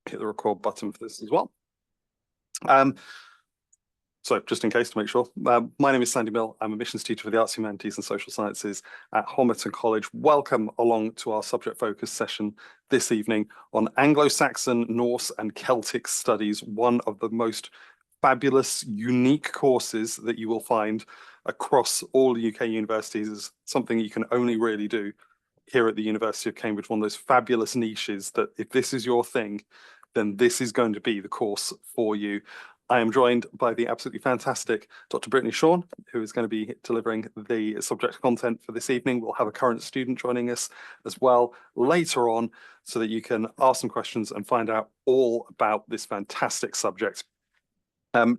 hit the record button for this as well. So just in case to make sure, my name is Sandy Mill. I'm a missions teacher for the Arts, Humanities and Social Sciences at Homerton College. Welcome along to our subject focus session this evening on Anglo-Saxon, Norse and Celtic studies, one of the most fabulous, unique courses that you will find across all UK universities. Is something you can only really do here at the University of Cambridge, one of those fabulous niches that if this is your thing, then this is going to be the course for you. I am joined by the absolutely fantastic Dr. Brittany Shawn, who is going to be delivering the subject content for this evening. We'll have a current student joining us as well later on so that you can ask some questions and find out all about this fantastic subject.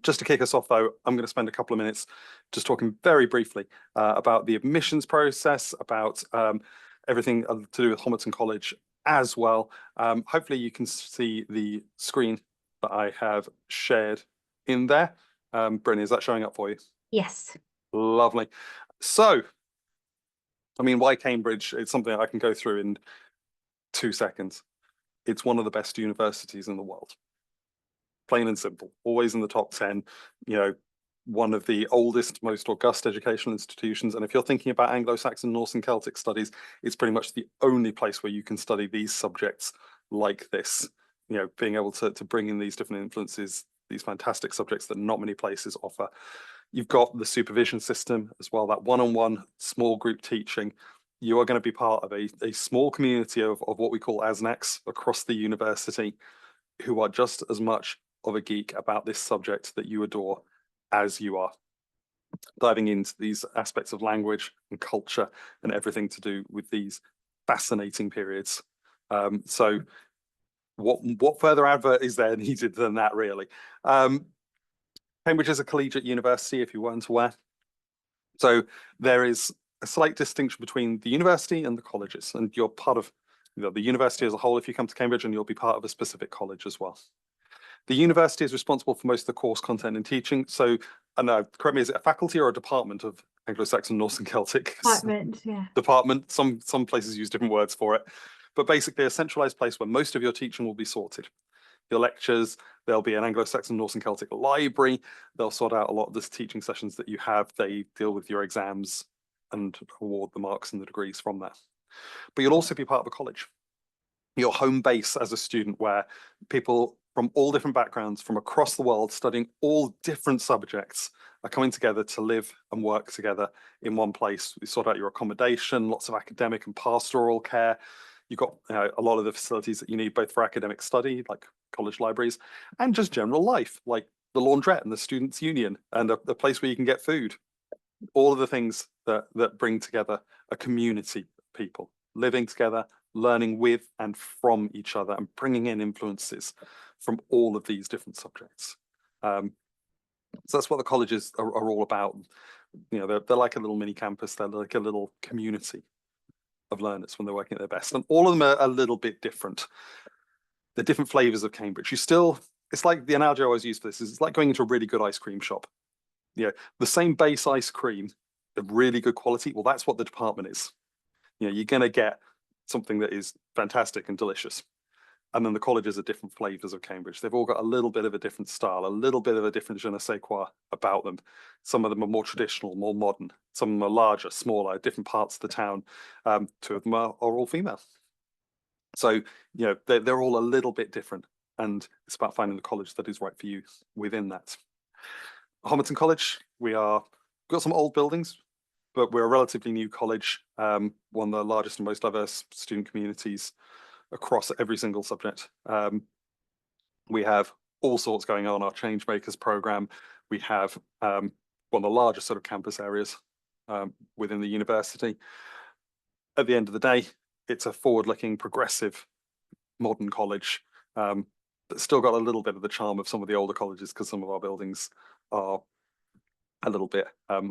Just to kick us off, though, I'm going to spend a couple of minutes just talking very briefly about the admissions process, about everything to do with Homerton College as well. Hopefully you can see the screen that I have shared in there. Brittany, is that showing up for you? Yes. Lovely. So, I mean, why Cambridge? It's something I can go through in 2 seconds. It's one of the best universities in the world. Plain and simple, always in the top 10, you know, one of the oldest, most august educational institutions. And if you're thinking about Anglo-Saxon, Norse and Celtic studies, it's pretty much the only place where you can study these subjects like this, you know, being able to bring in these different influences, these fantastic subjects that not many places offer. You've got the supervision system as well, that one-on-one small group teaching. You are going to be part of a small community of what we call ASNCs across the university, who are just as much of a geek about this subject that you adore as you are, diving into these aspects of language and culture and everything to do with these fascinating periods. So what further advert is there needed than that, really? Cambridge is a collegiate university, if you weren't aware. So there is a slight distinction between the university and the colleges, and you're part of the university as a whole if you come to Cambridge, and you'll be part of a specific college as well. The university is responsible for most of the course content and teaching. So, I know, correct me, is it a faculty or a department of Anglo-Saxon, Norse and Celtic? Department, yeah. Department. Some places use different words for it. But basically a centralized place where most of your teaching will be sorted. Your lectures, there'll be an Anglo-Saxon, Norse and Celtic library. They'll sort out a lot of the teaching sessions that you have. They deal with your exams and award the marks and the degrees from that. But you'll also be part of a college. Your home base as a student, where people from all different backgrounds from across the world studying all different subjects are coming together to live and work together in one place. We sort out your accommodation, lots of academic and pastoral care. You've got a lot of the facilities that you need both for academic study, like college libraries, and just general life, like the laundrette and the students' union, and a place where you can get food. All of the things that bring together a community of people living together, learning with and from each other, and bringing in influences from all of these different subjects. So that's what the colleges are all about. You know, they're like a little mini campus. They're like a little community of learners when they're working at their best. And all of them are a little bit different. They're different flavors of Cambridge. It's like the analogy I always use for this is it's like going into a really good ice cream shop. Yeah, the same base ice cream, the really good quality. Well, that's what the department is. You know, you're going to get something that is fantastic and delicious. And then the colleges are different flavors of Cambridge. They've all got a little bit of a different style, a little bit of a different je ne sais quoi about them. Some of them are more traditional, more modern. Some of them are larger, smaller, different parts of the town. Two of them are all female. So, you know, they're all a little bit different. And it's about finding the college that is right for you within that. Homerton College, we've got some old buildings, but we're a relatively new college, one of the largest and most diverse student communities across every single subject. We have all sorts going on. Our Change Makers program. We have one of the largest sort of campus areas within the university. At the end of the day, it's a forward-looking, progressive, modern college that's still got a little bit of the charm of some of the older colleges, because some of our buildings are a little bit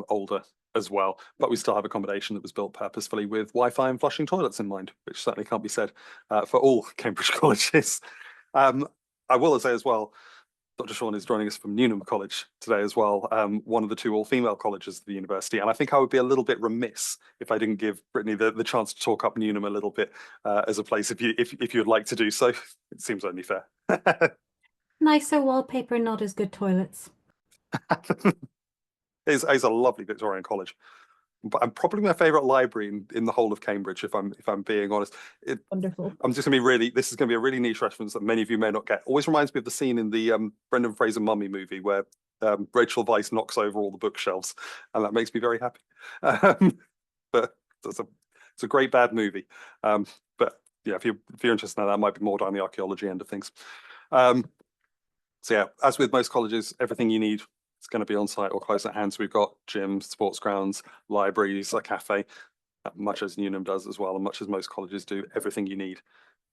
older as well, but we still have accommodation that was built purposefully with Wi-Fi and flushing toilets in mind, which certainly can't be said for all Cambridge colleges. I will say as well, Dr. Sean is joining us from Newnham College today as well, one of the two all-female colleges of the university. And I think I would be a little bit remiss if I didn't give Brittany the chance to talk up Newnham a little bit as a place, if you'd like to do so. It seems only fair. Nicer wallpaper, not as good toilets. It's a lovely Victorian college. But I'm probably my favourite library in the whole of Cambridge, if I'm being honest. Wonderful. I'm just gonna be this is gonna be a really niche reference that many of you may not get. Always reminds me of the scene in the Brendan Fraser Mummy movie where Rachel Weisz knocks over all the bookshelves, and that makes me very happy. But it's a great bad movie. But yeah, if you're interested in that might be more down the archaeology end of things. So yeah, as with most colleges, everything you need is going to be on site or close at hand. So we've got gyms, sports grounds, libraries, a cafe, much as Newnham does as well, and much as most colleges do, everything you need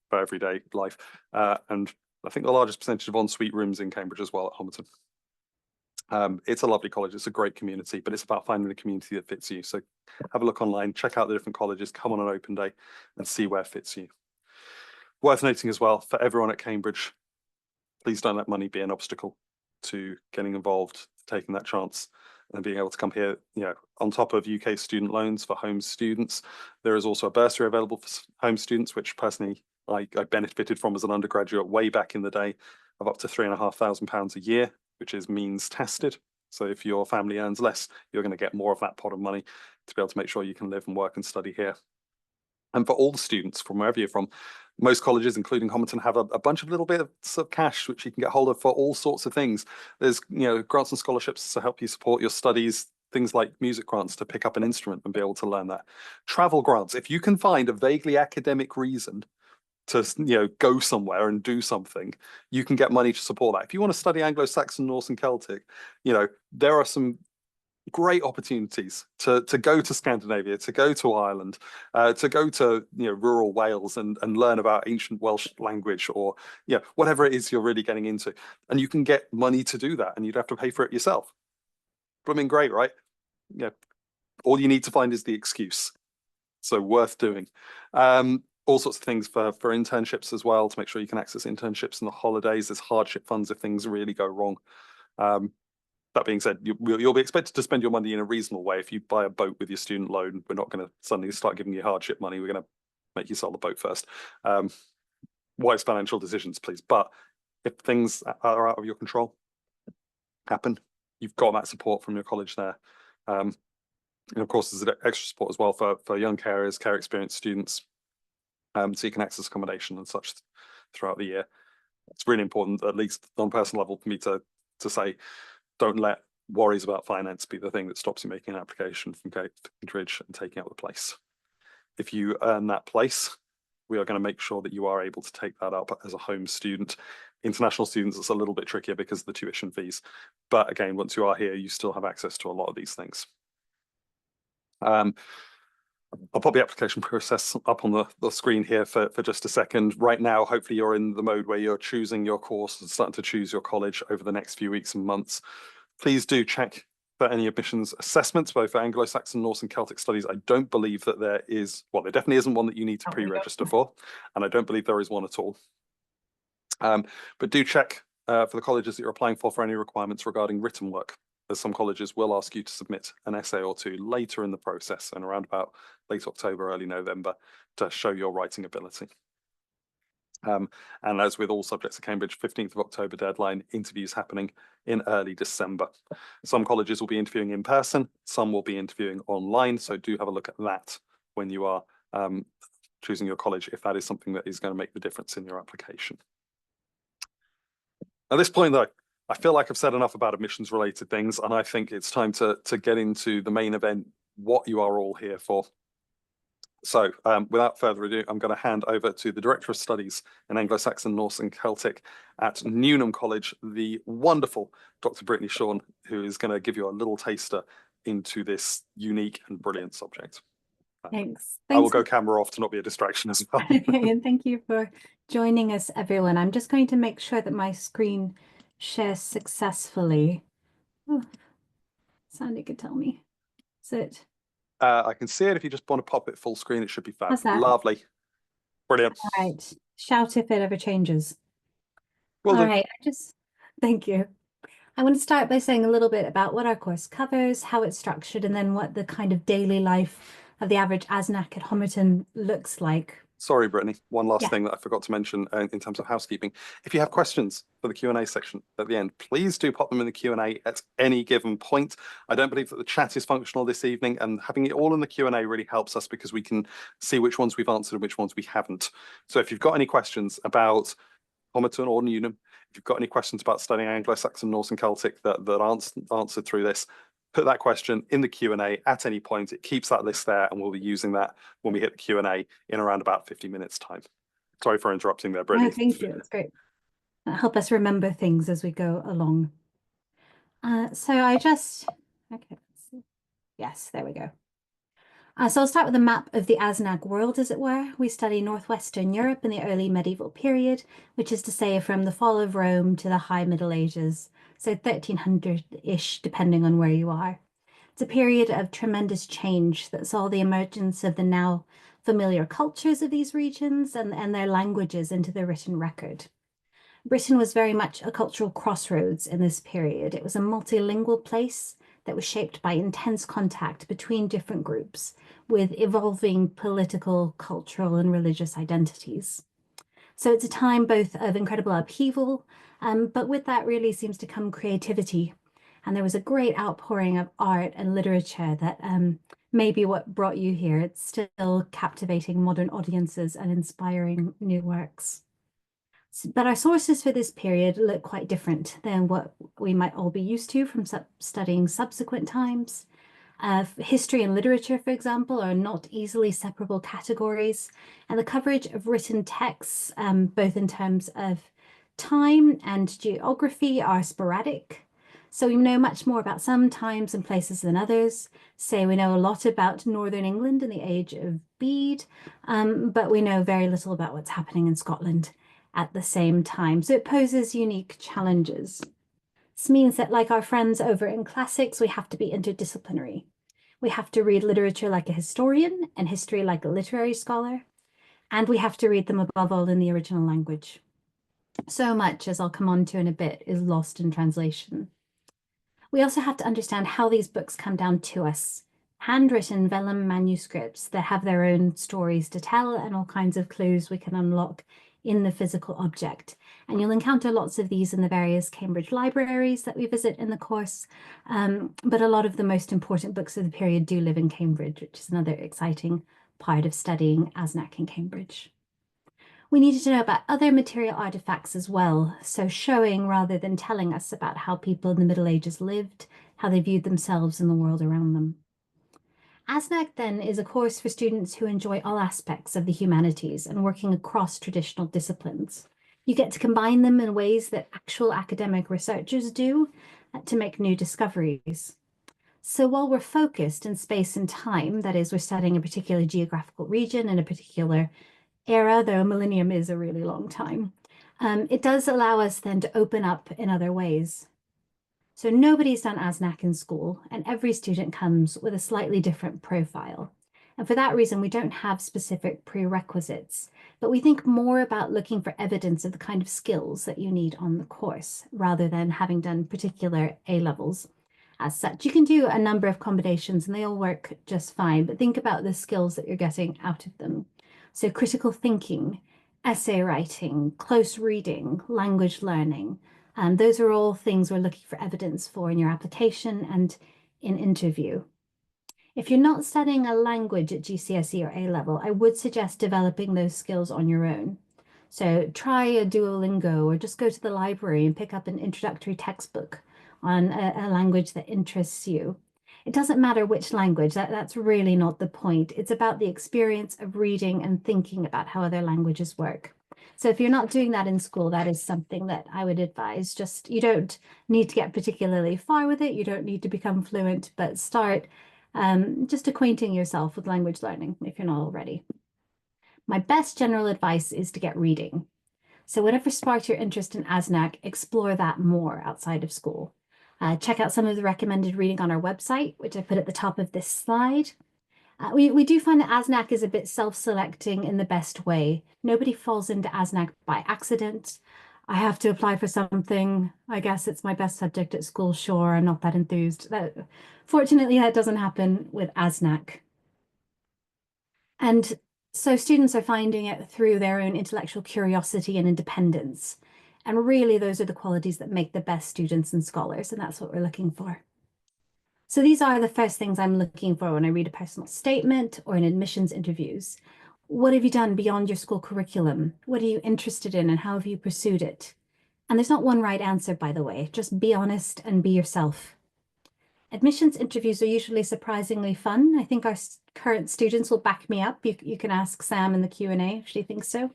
for everyday life. And I think the largest percentage of ensuite rooms in Cambridge as well at Homerton. It's a lovely college. It's a great community, but it's about finding the community that fits you. So have a look online, check out the different colleges, come on an open day and see where fits you. Worth noting as well, for everyone at Cambridge, please don't let money be an obstacle to getting involved, taking that chance and being able to come here. On top of UK student loans for home students, there is also a bursary available for home students, which personally I benefited from as an undergraduate way back in the day, of up to £3,500 a year, which is means tested. So if your family earns less, you're going to get more of that pot of money to be able to make sure you can live and work and study here. And for all the students from wherever you're from, most colleges, including Homerton, have a bunch of little bits of cash which you can get hold of for all sorts of things. There's grants and scholarships to help you support your studies, things like music grants to pick up an instrument and be able to learn that. Travel grants, if you can find a vaguely academic reason to go somewhere and do something, you can get money to support that. If you want to study Anglo-Saxon, Norse and Celtic, there are some great opportunities to go to Scandinavia, to go to Ireland, to go to rural Wales and learn about ancient Welsh language, or whatever it is you're really getting into. And you can get money to do that, and you'd have to pay for it yourself. Blooming great, right? All you need to find is the excuse. So worth doing. All sorts of things for internships as well, to make sure you can access internships in the holidays. There's hardship funds if things really go wrong. That being said, you'll be expected to spend your money in a reasonable way. If you buy a boat with your student loan, we're not going to suddenly start giving you hardship money. We're going to make you sell the boat first. Wise financial decisions, please. But if things are out of your control, happen, you've got that support from your college there. And of course, there's extra support as well for young carers, care experienced students, so you can access accommodation and such throughout the year. It's really important, at least on a personal level, for me to say, don't let worries about finance be the thing that stops you making an application from Cambridge and taking up the place. If you earn that place, we are going to make sure that you are able to take that up as a home student. International students, it's a little bit trickier because of the tuition fees. But again, once you are here, you still have access to a lot of these things. I'll pop the application process up on the screen here for just a second. Right now, hopefully you're in the mode where you're choosing your course and starting to choose your college over the next few weeks and months. Please do check for any admissions assessments, both for Anglo-Saxon, Norse and Celtic studies. I don't believe that there definitely isn't one that you need to pre-register for, and I don't believe there is one at all. But do check for the colleges that you're applying for any requirements regarding written work, as some colleges will ask you to submit an essay or two later in the process, and around about late October, early November, to show your writing ability. And as with all subjects at Cambridge, 15th of October deadline, interviews happening in early December. Some colleges will be interviewing in person, some will be interviewing online, so do have a look at that when you are choosing your college, if that is something that is going to make the difference in your application. At this point, though, I feel like I've said enough about admissions related things, and I think it's time to get into the main event, what you are all here for. So without further ado, I'm going to hand over to the Director of Studies in Anglo-Saxon, Norse and Celtic at Newnham College, the wonderful Dr. Brittany Sean, who is going to give you a little taster into this unique and brilliant subject. Thanks. I will go camera off to not be a distraction as well. And thank you for joining us, everyone. I'm just going to make sure that my screen shares successfully. Oh, Sandy could tell me. Is it? I can see it. If you just want to pop it full screen, it should be fab. How's that? Lovely. Brilliant. All right. Shout if it ever changes. Well All done. right. Thank you. I want to start by saying a little bit about what our course covers, how it's structured, and then what the kind of daily life of the average ASNC at Homerton looks like. Sorry, Brittany, one last Yeah. thing that I forgot to mention in terms of housekeeping. If you have questions for the Q&A section at the end, please do pop them in the Q&A at any given point. I don't believe that the chat is functional this evening, and having it all in the Q&A really helps us because we can see which ones we've answered and which ones we haven't. So if you've got any questions about Homerton or Newnham, if you've got any questions about studying Anglo-Saxon, Norse and Celtic that aren't answered through this, put that question in the Q&A at any point. It keeps that list there, and we'll be using that when we hit the Q&A in around about 50 minutes time. Sorry for interrupting there, Brittany. No, thank you. It's great. Help us remember things as we go along. So I just, okay, let's see. Yes, there we go. So I'll start with a map of the ASNC world, as it were. We study Northwestern Europe in the early medieval period, which is to say from the fall of Rome to the High Middle Ages, so 1300-ish, depending on where you are. It's a period of tremendous change that saw the emergence of the now familiar cultures of these regions and their languages into the written record. Britain was very much a cultural crossroads in this period. It was a multilingual place that was shaped by intense contact between different groups with evolving political, cultural, and religious identities. So it's a time both of incredible upheaval, but with that really seems to come creativity. And there was a great outpouring of art and literature that may be what brought you here. It's still captivating modern audiences and inspiring new works. But our sources for this period look quite different than what we might all be used to from studying subsequent times. History and literature, for example, are not easily separable categories, and the coverage of written texts, both in terms of time and geography, are sporadic. So we know much more about some times and places than others. Say we know a lot about Northern England in the age of Bede, but we know very little about what's happening in Scotland at the same time. So it poses unique challenges. This means that, like our friends over in classics, we have to be interdisciplinary. We have to read literature like a historian and history like a literary scholar, and we have to read them above all in the original language. So much, as I'll come on to in a bit, is lost in translation. We also have to understand how these books come down to us. Handwritten vellum manuscripts that have their own stories to tell and all kinds of clues we can unlock in the physical object. And you'll encounter lots of these in the various Cambridge libraries that we visit in the course, but a lot of the most important books of the period do live in Cambridge, which is another exciting part of studying ASNC in Cambridge. We needed to know about other material artifacts as well, so showing rather than telling us about how people in the Middle Ages lived, how they viewed themselves and the world around them. ASNC then is a course for students who enjoy all aspects of the humanities and working across traditional disciplines. You get to combine them in ways that actual academic researchers do to make new discoveries. So while we're focused in space and time, that is, we're studying a particular geographical region in a particular era, though a millennium is a really long time, it does allow us then to open up in other ways. So nobody's done ASNC in school, and every student comes with a slightly different profile. And for that reason, we don't have specific prerequisites, but we think more about looking for evidence of the kind of skills that you need on the course, rather than having done particular A-levels. As such, you can do a number of combinations and they all work just fine, but think about the skills that you're getting out of them. So critical thinking, essay writing, close reading, language learning, those are all things we're looking for evidence for in your application and in interview. If you're not studying a language at GCSE or A-level, I would suggest developing those skills on your own. So try a Duolingo or just go to the library and pick up an introductory textbook on a language that interests you. It doesn't matter which language, that's really not the point. It's about the experience of reading and thinking about how other languages work. So if you're not doing that in school, that is something that I would advise. Just, you don't need to get particularly far with it. You don't need to become fluent, but start just acquainting yourself with language learning if you're not already. My best general advice is to get reading. So whatever sparked your interest in ASNC, explore that more outside of school. Check out some of the recommended reading on our website, which I put at the top of this slide. We do find that ASNC is a bit self-selecting in the best way. Nobody falls into ASNC by accident. I have to apply for something. I guess it's my best subject at school. Sure, I'm not that enthused. Fortunately, that doesn't happen with ASNC. And so students are finding it through their own intellectual curiosity and independence. And really, those are the qualities that make the best students and scholars, and that's what we're looking for. So these are the first things I'm looking for when I read a personal statement or in admissions interviews. What have you done beyond your school curriculum? What are you interested in and how have you pursued it? And there's not one right answer, by the way. Just be honest and be yourself. Admissions interviews are usually surprisingly fun. I think our current students will back me up. You can ask Sam in the Q&A if she thinks so.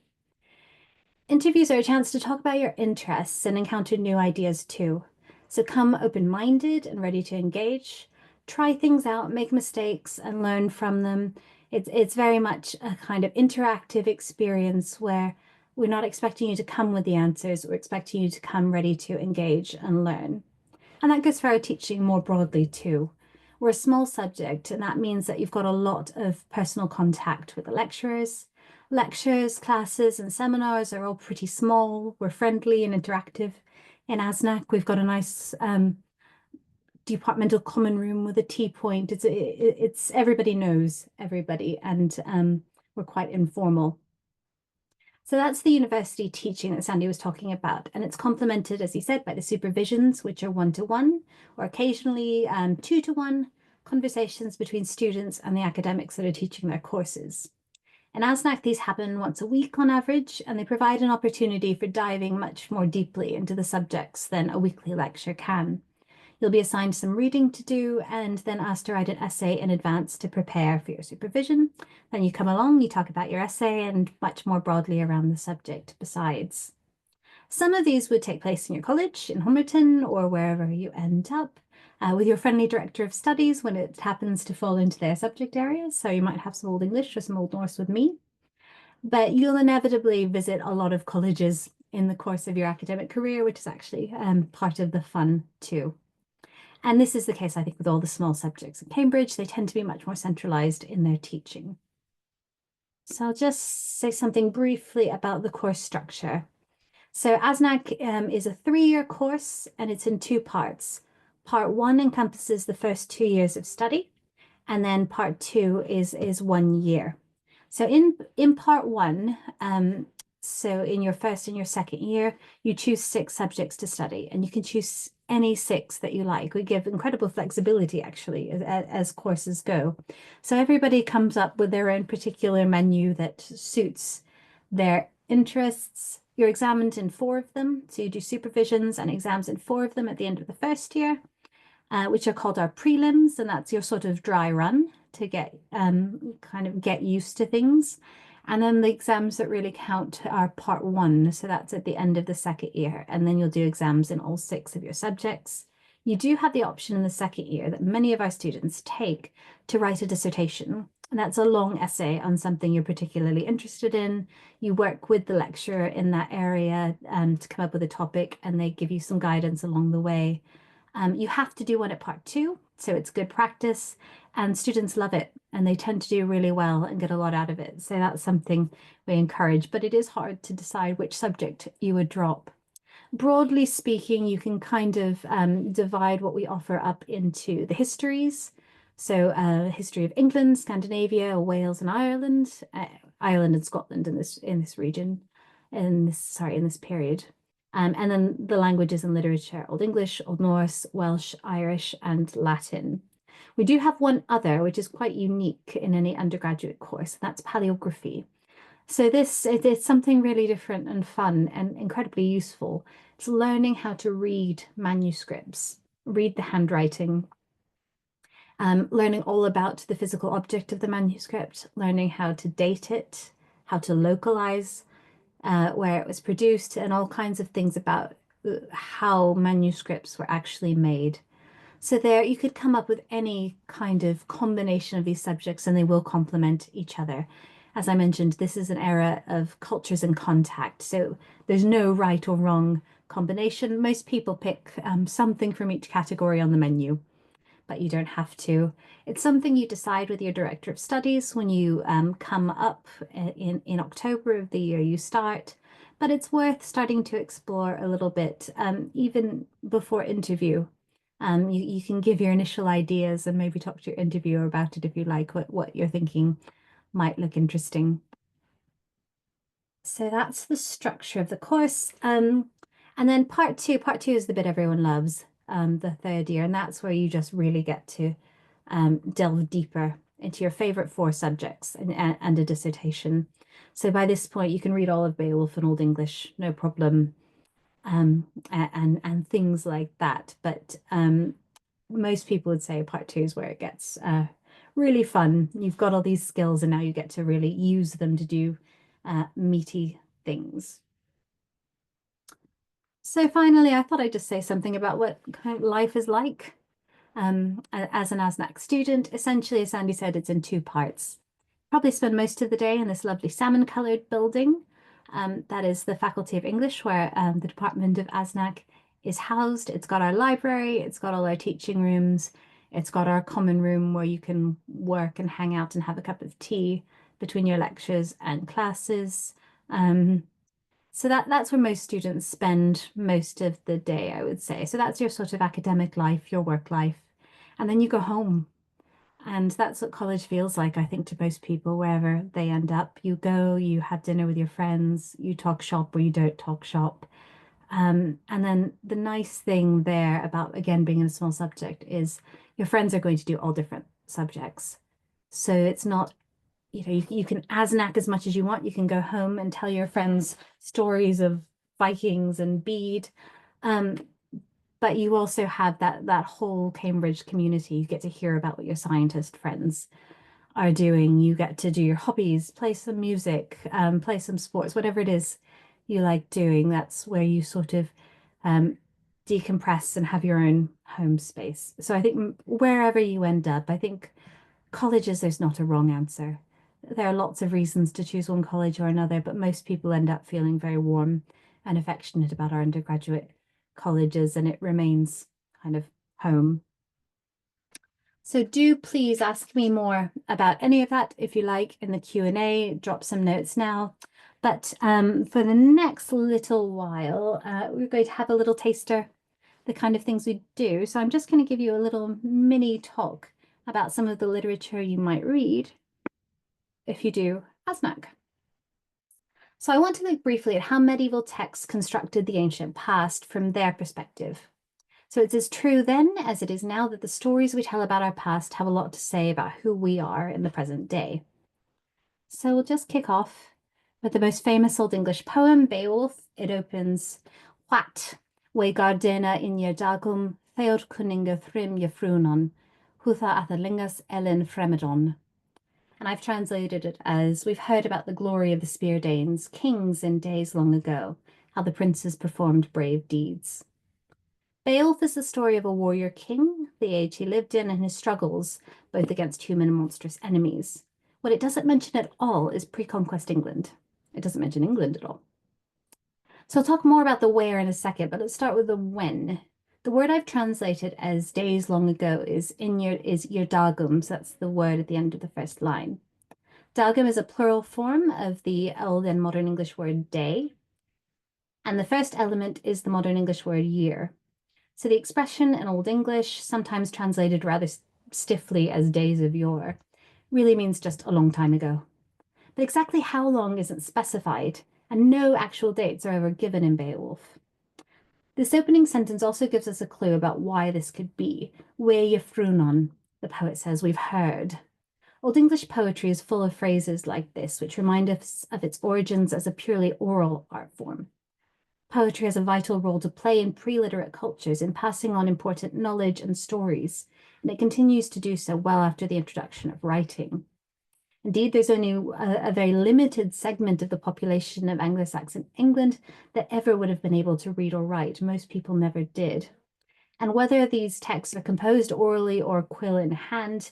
Interviews are a chance to talk about your interests and encounter new ideas too. So come open-minded and ready to engage. Try things out, make mistakes, and learn from them. It's very much a kind of interactive experience where we're not expecting you to come with the answers. We're expecting you to come ready to engage and learn. And that goes for our teaching more broadly too. We're a small subject, and that means that you've got a lot of personal contact with the lecturers. Lectures, classes, and seminars are all pretty small. We're friendly and interactive. In ASNC, we've got a nice departmental common room with a tea point. It's everybody knows everybody, and we're quite informal. So that's the university teaching that Sandy was talking about. And it's complemented, as he said, by the supervisions, which are one-to-one, or occasionally two-to-one conversations between students and the academics that are teaching their courses. In ASNC, these happen once a week on average, and they provide an opportunity for diving much more deeply into the subjects than a weekly lecture can. You'll be assigned some reading to do and then asked to write an essay in advance to prepare for your supervision. Then you come along, you talk about your essay and much more broadly around the subject besides. Some of these would take place in your college, in Homerton, or wherever you end up, with your friendly director of studies when it happens to fall into their subject areas. So you might have some Old English or some Old Norse with me. But you'll inevitably visit a lot of colleges in the course of your academic career, which is actually part of the fun too. And this is the case, I think, with all the small subjects at Cambridge. They tend to be much more centralized in their teaching. So I'll just say something briefly about the course structure. So ASNC is a 3-year course, and it's in 2 parts. Part 1 encompasses the first 2 years of study, and then part 2 is 1 year. So in part 1, so in your first and your second year, you choose 6 subjects to study, and you can choose any 6 that you like. We give incredible flexibility, actually, as courses go. So everybody comes up with their own particular menu that suits their interests. You're examined in 4 of them. So you do supervisions and exams in 4 of them at the end of the first year, which are called our prelims, and that's your sort of dry run to get kind of get used to things. And then the exams that really count are part 1. So that's at the end of the second year. And then you'll do exams in all 6 of your subjects. You do have the option in the second year that many of our students take to write a dissertation. And that's a long essay on something you're particularly interested in. You work with the lecturer in that area to come up with a topic, and they give you some guidance along the way. You have to do one at part 2, so it's good practice, and students love it, and they tend to do really well and get a lot out of it. So that's something we encourage, but it is hard to decide which subject you would drop. Broadly speaking, you can kind of divide what we offer up into the histories. So history of England, Scandinavia, Wales, and Ireland, Ireland and Scotland in this region, in this period. And then the languages and literature, Old English, Old Norse, Welsh, Irish, and Latin. We do have one other, which is quite unique in any undergraduate course, and that's paleography. So it's something really different and fun and incredibly useful. It's learning how to read manuscripts, read the handwriting, learning all about the physical object of the manuscript, learning how to date it, how to localize where it was produced, and all kinds of things about how manuscripts were actually made. So there you could come up with any kind of combination of these subjects, and they will complement each other. As I mentioned, this is an era of cultures in contact, so there's no right or wrong combination. Most people pick something from each category on the menu, but you don't have to. It's something you decide with your director of studies when you come up in October of the year you start. but it's worth starting to explore a little bit, even before interview. You can give your initial ideas and maybe talk to your interviewer about it if you like, what you're thinking might look interesting. So that's the structure of the course. And then part two is the bit everyone loves, the third year, and that's where you just really get to delve deeper into your favorite 4 subjects and a dissertation. So by this point, you can read all of Beowulf in Old English, no problem, and things like that. But most people would say part 2 is where it gets really fun. You've got all these skills, and now you get to really use them to do meaty things. So finally, I thought I'd just say something about what kind of life is like as an ASNC student. Essentially, as Sandy said, it's in 2 parts. Probably spend most of the day in this lovely salmon-colored building. That is the Faculty of English, where the Department of ASNC is housed. It's got our library, it's got all our teaching rooms, it's got our common room where you can work and hang out and have a cup of tea between your lectures and classes. So that's where most students spend most of the day, I would say. So that's your sort of academic life, your work life. And then you go home. And that's what college feels like, I think, to most people, wherever they end up. You go, you have dinner with your friends, you talk shop or you don't talk shop. And then the nice thing there about, again, being in a small subject is your friends are going to do all different subjects. So it's not, you can ASNAC as much as you want. You can go home and tell your friends stories of Vikings and Bede. But you also have that whole Cambridge community. You get to hear about what your scientist friends are doing. You get to do your hobbies, play some music, play some sports, whatever it is you like doing. That's where you sort of decompress and have your own home space. So I think wherever you end up, I think colleges, there's not a wrong answer. There are lots of reasons to choose one college or another, but most people end up feeling very warm and affectionate about our undergraduate colleges, and it remains kind of home. So do please ask me more about any of that if you like in the Q&A. Drop some notes now. But for the next little while, we're going to have a little taster, the kind of things we do. So I'm just going to give you a little mini talk about some of the literature you might read if you do ASNAC. So I want to look briefly at how medieval texts constructed the ancient past from their perspective. So it's as true then as it is now that the stories we tell about our past have a lot to say about who we are in the present day. So we'll just kick off with the most famous Old English poem, Beowulf. It opens, What, we gardena in your dagum, theod kuninga thrym your frunon, hutha athalingas ellen fremedon. And I've translated it as, we've heard about the glory of the Spear Danes, kings in days long ago, how the princes performed brave deeds. Beowulf is the story of a warrior king, the age he lived in, and his struggles, both against human and monstrous enemies. What it doesn't mention at all is pre-conquest England. It doesn't mention England at all. So I'll talk more about the where in a second, but let's start with the when. The word I've translated as days long ago is your dagum, so that's the word at the end of the first line. Dagum is a plural form of the Old and Modern English word day, and the first element is the Modern English word year. So the expression in Old English, sometimes translated rather stiffly as days of yore, really means just a long time ago. But exactly how long isn't specified, and no actual dates are ever given in Beowulf. This opening sentence also gives us a clue about why this could be. We frunon, the poet says, we've heard. Old English poetry is full of phrases like this, which remind us of its origins as a purely oral art form. Poetry has a vital role to play in pre-literate cultures in passing on important knowledge and stories, and it continues to do so well after the introduction of writing. Indeed, there's only a very limited segment of the population of Anglo-Saxon England that ever would have been able to read or write. Most people never did. And whether these texts are composed orally or quill in hand,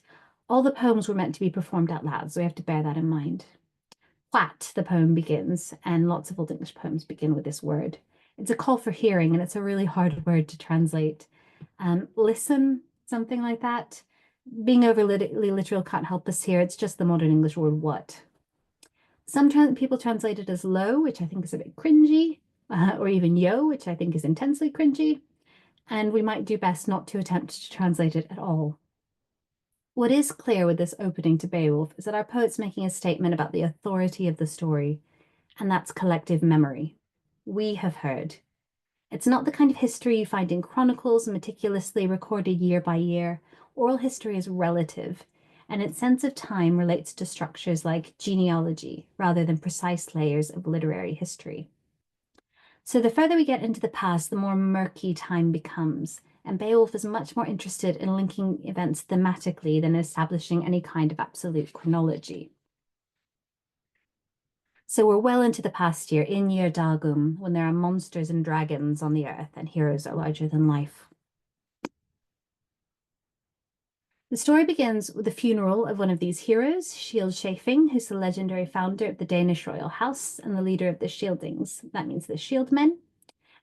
all the poems were meant to be performed out loud, so we have to bear that in mind. What, the poem begins, and lots of Old English poems begin with this word. It's a call for hearing, and it's a really hard word to translate. Listen, something like that. Being overly literal can't help us here. It's just the Modern English word what. Some people translate it as low, which I think is a bit cringy, or even yo, which I think is intensely cringy. And we might do best not to attempt to translate it at all. What is clear with this opening to Beowulf is that our poet's making a statement about the authority of the story, and that's collective memory. We have heard. It's not the kind of history you find in chronicles, meticulously recorded year by year. Oral history is relative, and its sense of time relates to structures like genealogy rather than precise layers of literary history. So the further we get into the past, the more murky time becomes, and Beowulf is much more interested in linking events thematically than establishing any kind of absolute chronology. So we're well into the past year, in year Dagum, when there are monsters and dragons on the earth and heroes are larger than life. The story begins with the funeral of one of these heroes, Skjold-Skjefing, who's the legendary founder of the Danish royal house and the leader of the Shieldings. That means the Shieldmen.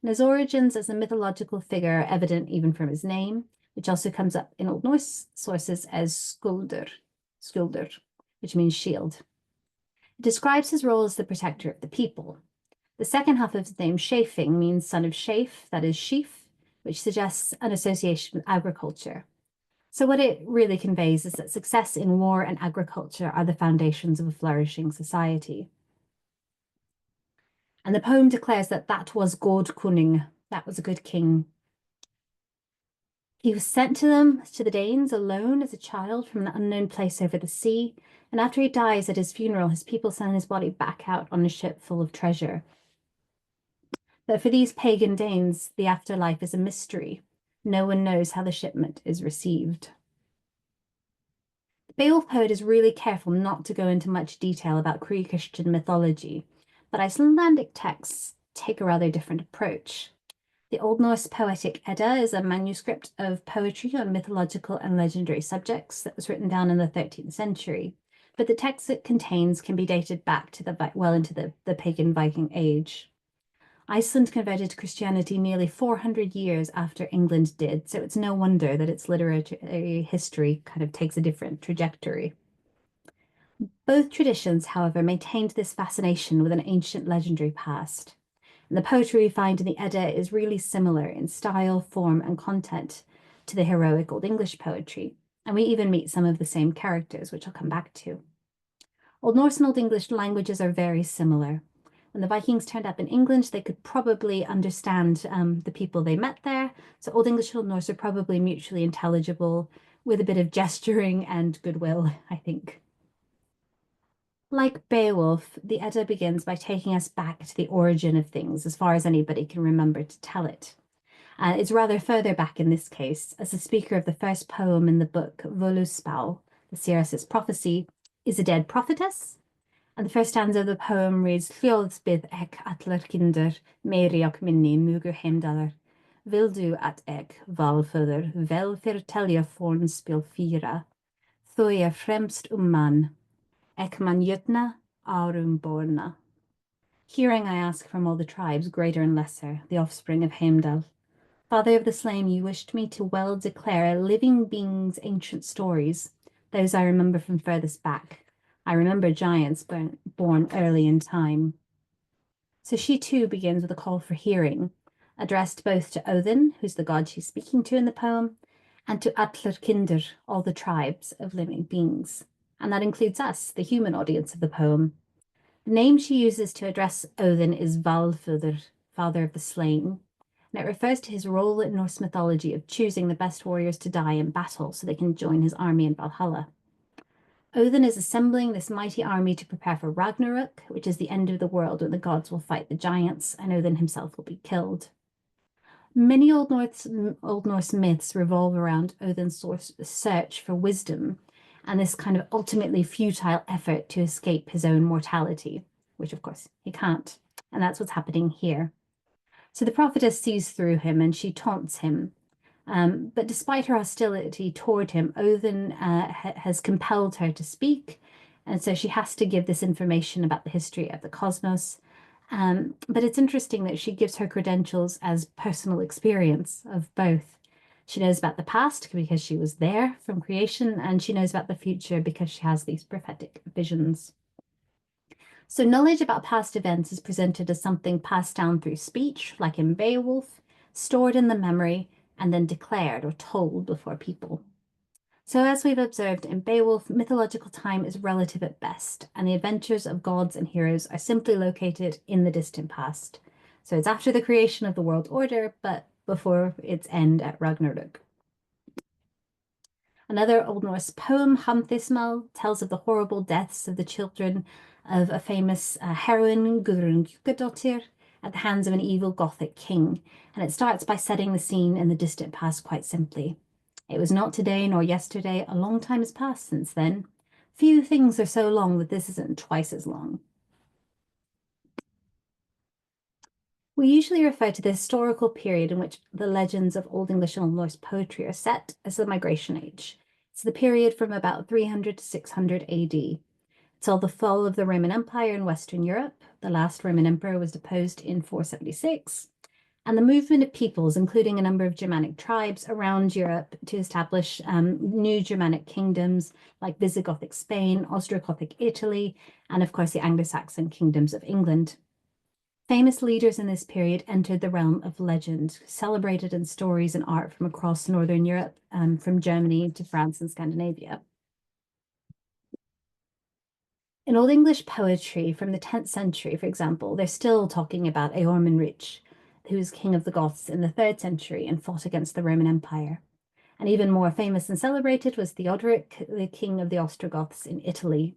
And his origins as a mythological figure are evident even from his name, which also comes up in Old Norse sources as Skulder, which means shield. It describes his role as the protector of the people. The second half of his name, Skjefing, means son of Skjef, that is sheaf, which suggests an association with agriculture. So what it really conveys is that success in war and agriculture are the foundations of a flourishing society. And the poem declares that that was God Kuning, that was a good king. He was sent to them, to the Danes, alone as a child from an unknown place over the sea. And after he dies at his funeral, his people send his body back out on a ship full of treasure. But for these pagan Danes, the afterlife is a mystery. No one knows how the shipment is received. The Beowulf poet is really careful not to go into much detail about pre-Christian mythology, but Icelandic texts take a rather different approach. The Old Norse poetic Edda is a manuscript of poetry on mythological and legendary subjects that was written down in the 13th century, but the text it contains can be dated back to well into the pagan Viking age. Iceland converted to Christianity nearly 400 years after England did, so it's no wonder that its literary history kind of takes a different trajectory. Both traditions, however, maintained this fascination with an ancient legendary past. And the poetry we find in the Edda is really similar in style, form, and content to the heroic Old English poetry. And we even meet some of the same characters, which I'll come back to. Old Norse and Old English languages are very similar. When the Vikings turned up in England, they could probably understand the people they met there. So Old English and Old Norse are probably mutually intelligible with a bit of gesturing and goodwill, I think. Like Beowulf, the Edda begins by taking us back to the origin of things as far as anybody can remember to tell it. It's rather further back in this case, as the speaker of the first poem in the book, Völuspá, the Seeress's prophecy, is a dead prophetess. And the first stanza of the poem reads, Hljóðsbið ek allar kindar, meiri og minni mugu heimdalar. Vildu at ek, valföður, vel fyrir fornspil fira. Þau fremst man. Ek man jötna, aurum borna. Hearing I ask from all the tribes, greater and lesser, the offspring of Heimdall. Father of the slain, you wished me to well declare living beings' ancient stories, those I remember from furthest back. I remember giants born early in time. So she too begins with a call for hearing, addressed both to Odin, who's the god she's speaking to in the poem, and to Allar Kindr, all the tribes of living beings. And that includes us, the human audience of the poem. The name she uses to address Odin is Valföður, father of the slain, and it refers to his role in Norse mythology of choosing the best warriors to die in battle so they can join his army in Valhalla. Odin is assembling this mighty army to prepare for Ragnarok, which is the end of the world when the gods will fight the giants and Odin himself will be killed. Many Old Norse myths revolve around Odin's search for wisdom and this kind of ultimately futile effort to escape his own mortality, which of course he can't. And that's what's happening here. So the prophetess sees through him and she taunts him. But despite her hostility toward him, Odin has compelled her to speak. And so she has to give this information about the history of the cosmos. But it's interesting that she gives her credentials as personal experience of both. She knows about the past because she was there from creation, and she knows about the future because she has these prophetic visions. So knowledge about past events is presented as something passed down through speech, like in Beowulf, stored in the memory, and then declared or told before people. So as we've observed in Beowulf, mythological time is relative at best, and the adventures of gods and heroes are simply located in the distant past. So it's after the creation of the world order, but before its end at Ragnarök. Another Old Norse poem, Hamthismal, tells of the horrible deaths of the children of a famous heroine, Gudrun Gjugardottir, at the hands of an evil Gothic king, and it starts by setting the scene in the distant past quite simply. It was not today nor yesterday, a long time has passed since then. Few things are so long that this isn't twice as long. We usually refer to the historical period in which the legends of Old English and Old Norse poetry are set as the Migration Age. It's the period from about 300 to 600 AD. Till the fall of the Roman Empire in Western Europe. The last Roman emperor was deposed in 476. And the movement of peoples, including a number of Germanic tribes around Europe to establish new Germanic kingdoms like Visigothic Spain, Ostrogothic Italy, and of course the Anglo-Saxon kingdoms of England. Famous leaders in this period entered the realm of legend, celebrated in stories and art from across Northern Europe, from Germany to France and Scandinavia. In Old English poetry from the 10th century, for example, they're still talking about Eormenrich, who was king of the Goths in the 3rd century and fought against the Roman Empire. And even more famous and celebrated was Theodoric, the king of the Ostrogoths in Italy.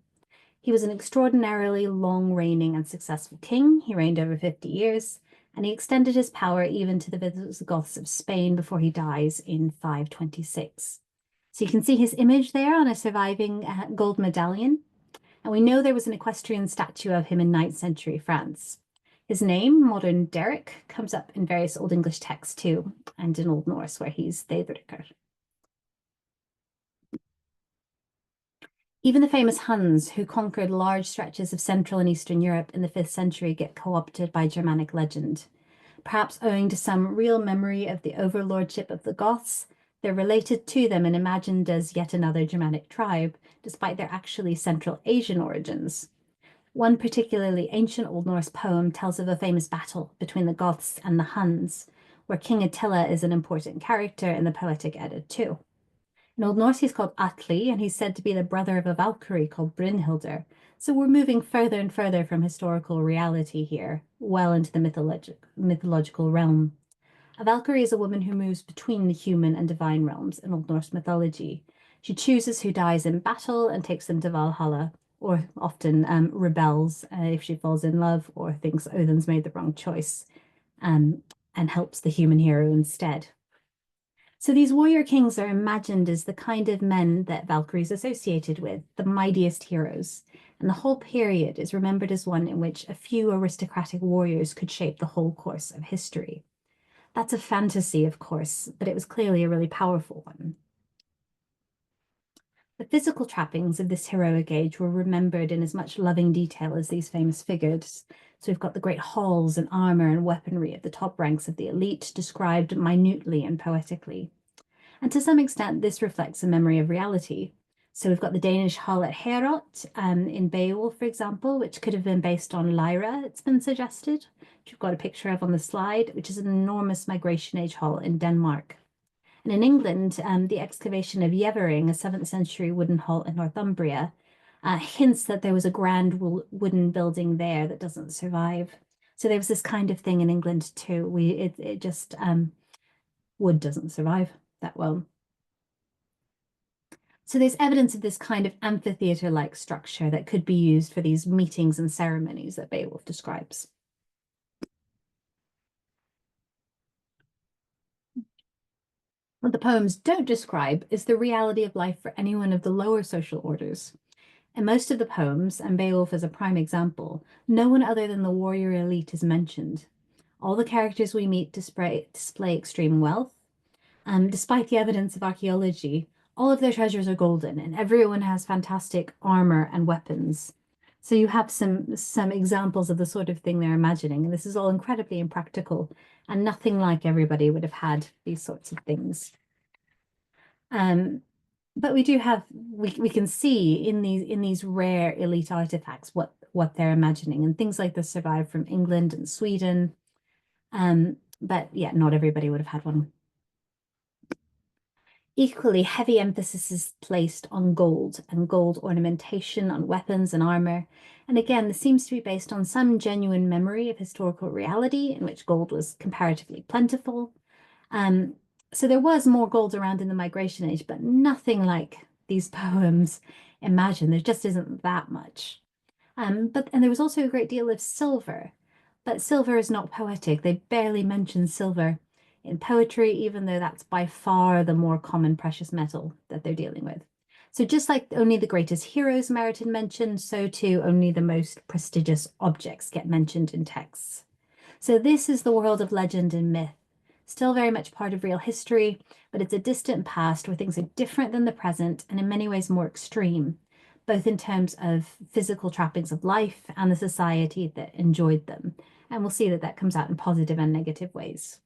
He was an extraordinarily long-reigning and successful king. He reigned over 50 years, and he extended his power even to the Visigoths of Spain before he dies in 526. So you can see his image there on a surviving gold medallion. And we know there was an equestrian statue of him in 9th century France. His name, modern Derek, comes up in various Old English texts too, and in Old Norse where he's Theodrikr. Even the famous Huns, who conquered large stretches of Central and Eastern Europe in the 5th century, get co-opted by Germanic legend. Perhaps owing to some real memory of the overlordship of the Goths, they're related to them and imagined as yet another Germanic tribe, despite their actually Central Asian origins. One particularly ancient Old Norse poem tells of a famous battle between the Goths and the Huns, where King Attila is an important character in the Poetic Edda too. In Old Norse, he's called Atli, and he's said to be the brother of a Valkyrie called Brynhildr. So we're moving further and further from historical reality here, well into the mythological realm. A Valkyrie is a woman who moves between the human and divine realms in Old Norse mythology. She chooses who dies in battle and takes them to Valhalla, or often rebels if she falls in love or thinks Odin's made the wrong choice, and helps the human hero instead. So these warrior kings are imagined as the kind of men that Valkyries associated with, the mightiest heroes. And the whole period is remembered as one in which a few aristocratic warriors could shape the whole course of history. That's a fantasy, of course, but it was clearly a really powerful one. The physical trappings of this heroic age were remembered in as much loving detail as these famous figures. So we've got the great halls and armor and weaponry of the top ranks of the elite described minutely and poetically. And to some extent, this reflects a memory of reality. So we've got the Danish hall at Herot in Beowulf, for example, which could have been based on Lyra, it's been suggested, which we've got a picture of on the slide, which is an enormous migration age hall in Denmark. And in England, the excavation of Yevering, a 7th century wooden hall in Northumbria, hints that there was a grand wooden building there that doesn't survive. So there was this kind of thing in England too. Wood doesn't survive that well. So there's evidence of this kind of amphitheater-like structure that could be used for these meetings and ceremonies that Beowulf describes. What the poems don't describe is the reality of life for anyone of the lower social orders. In most of the poems, and Beowulf is a prime example, no one other than the warrior elite is mentioned. All the characters we meet display extreme wealth. Despite the evidence of archaeology, all of their treasures are golden, and everyone has fantastic armor and weapons. So you have some examples of the sort of thing they're imagining, and this is all incredibly impractical, and nothing like everybody would have had these sorts of things. But we do have we can see in these rare elite artifacts what what they're imagining. And things like this survive from England and Sweden. But yeah, not everybody would have had one. Equally, heavy emphasis is placed on gold and gold ornamentation on weapons and armor. And again, this seems to be based on some genuine memory of historical reality in which gold was comparatively plentiful. So there was more gold around in the Migration Age, but nothing like these poems imagine. There just isn't that much. And there was also a great deal of silver, but silver is not poetic. They barely mention silver in poetry, even though that's by far the more common precious metal that they're dealing with. So just like only the greatest heroes merited mention, so too only the most prestigious objects get mentioned in texts. So this is the world of legend and myth, still very much part of real history, but it's a distant past where things are different than the present and in many ways more extreme, both in terms of physical trappings of life and the society that enjoyed them. And we'll see that that comes out in positive and negative ways.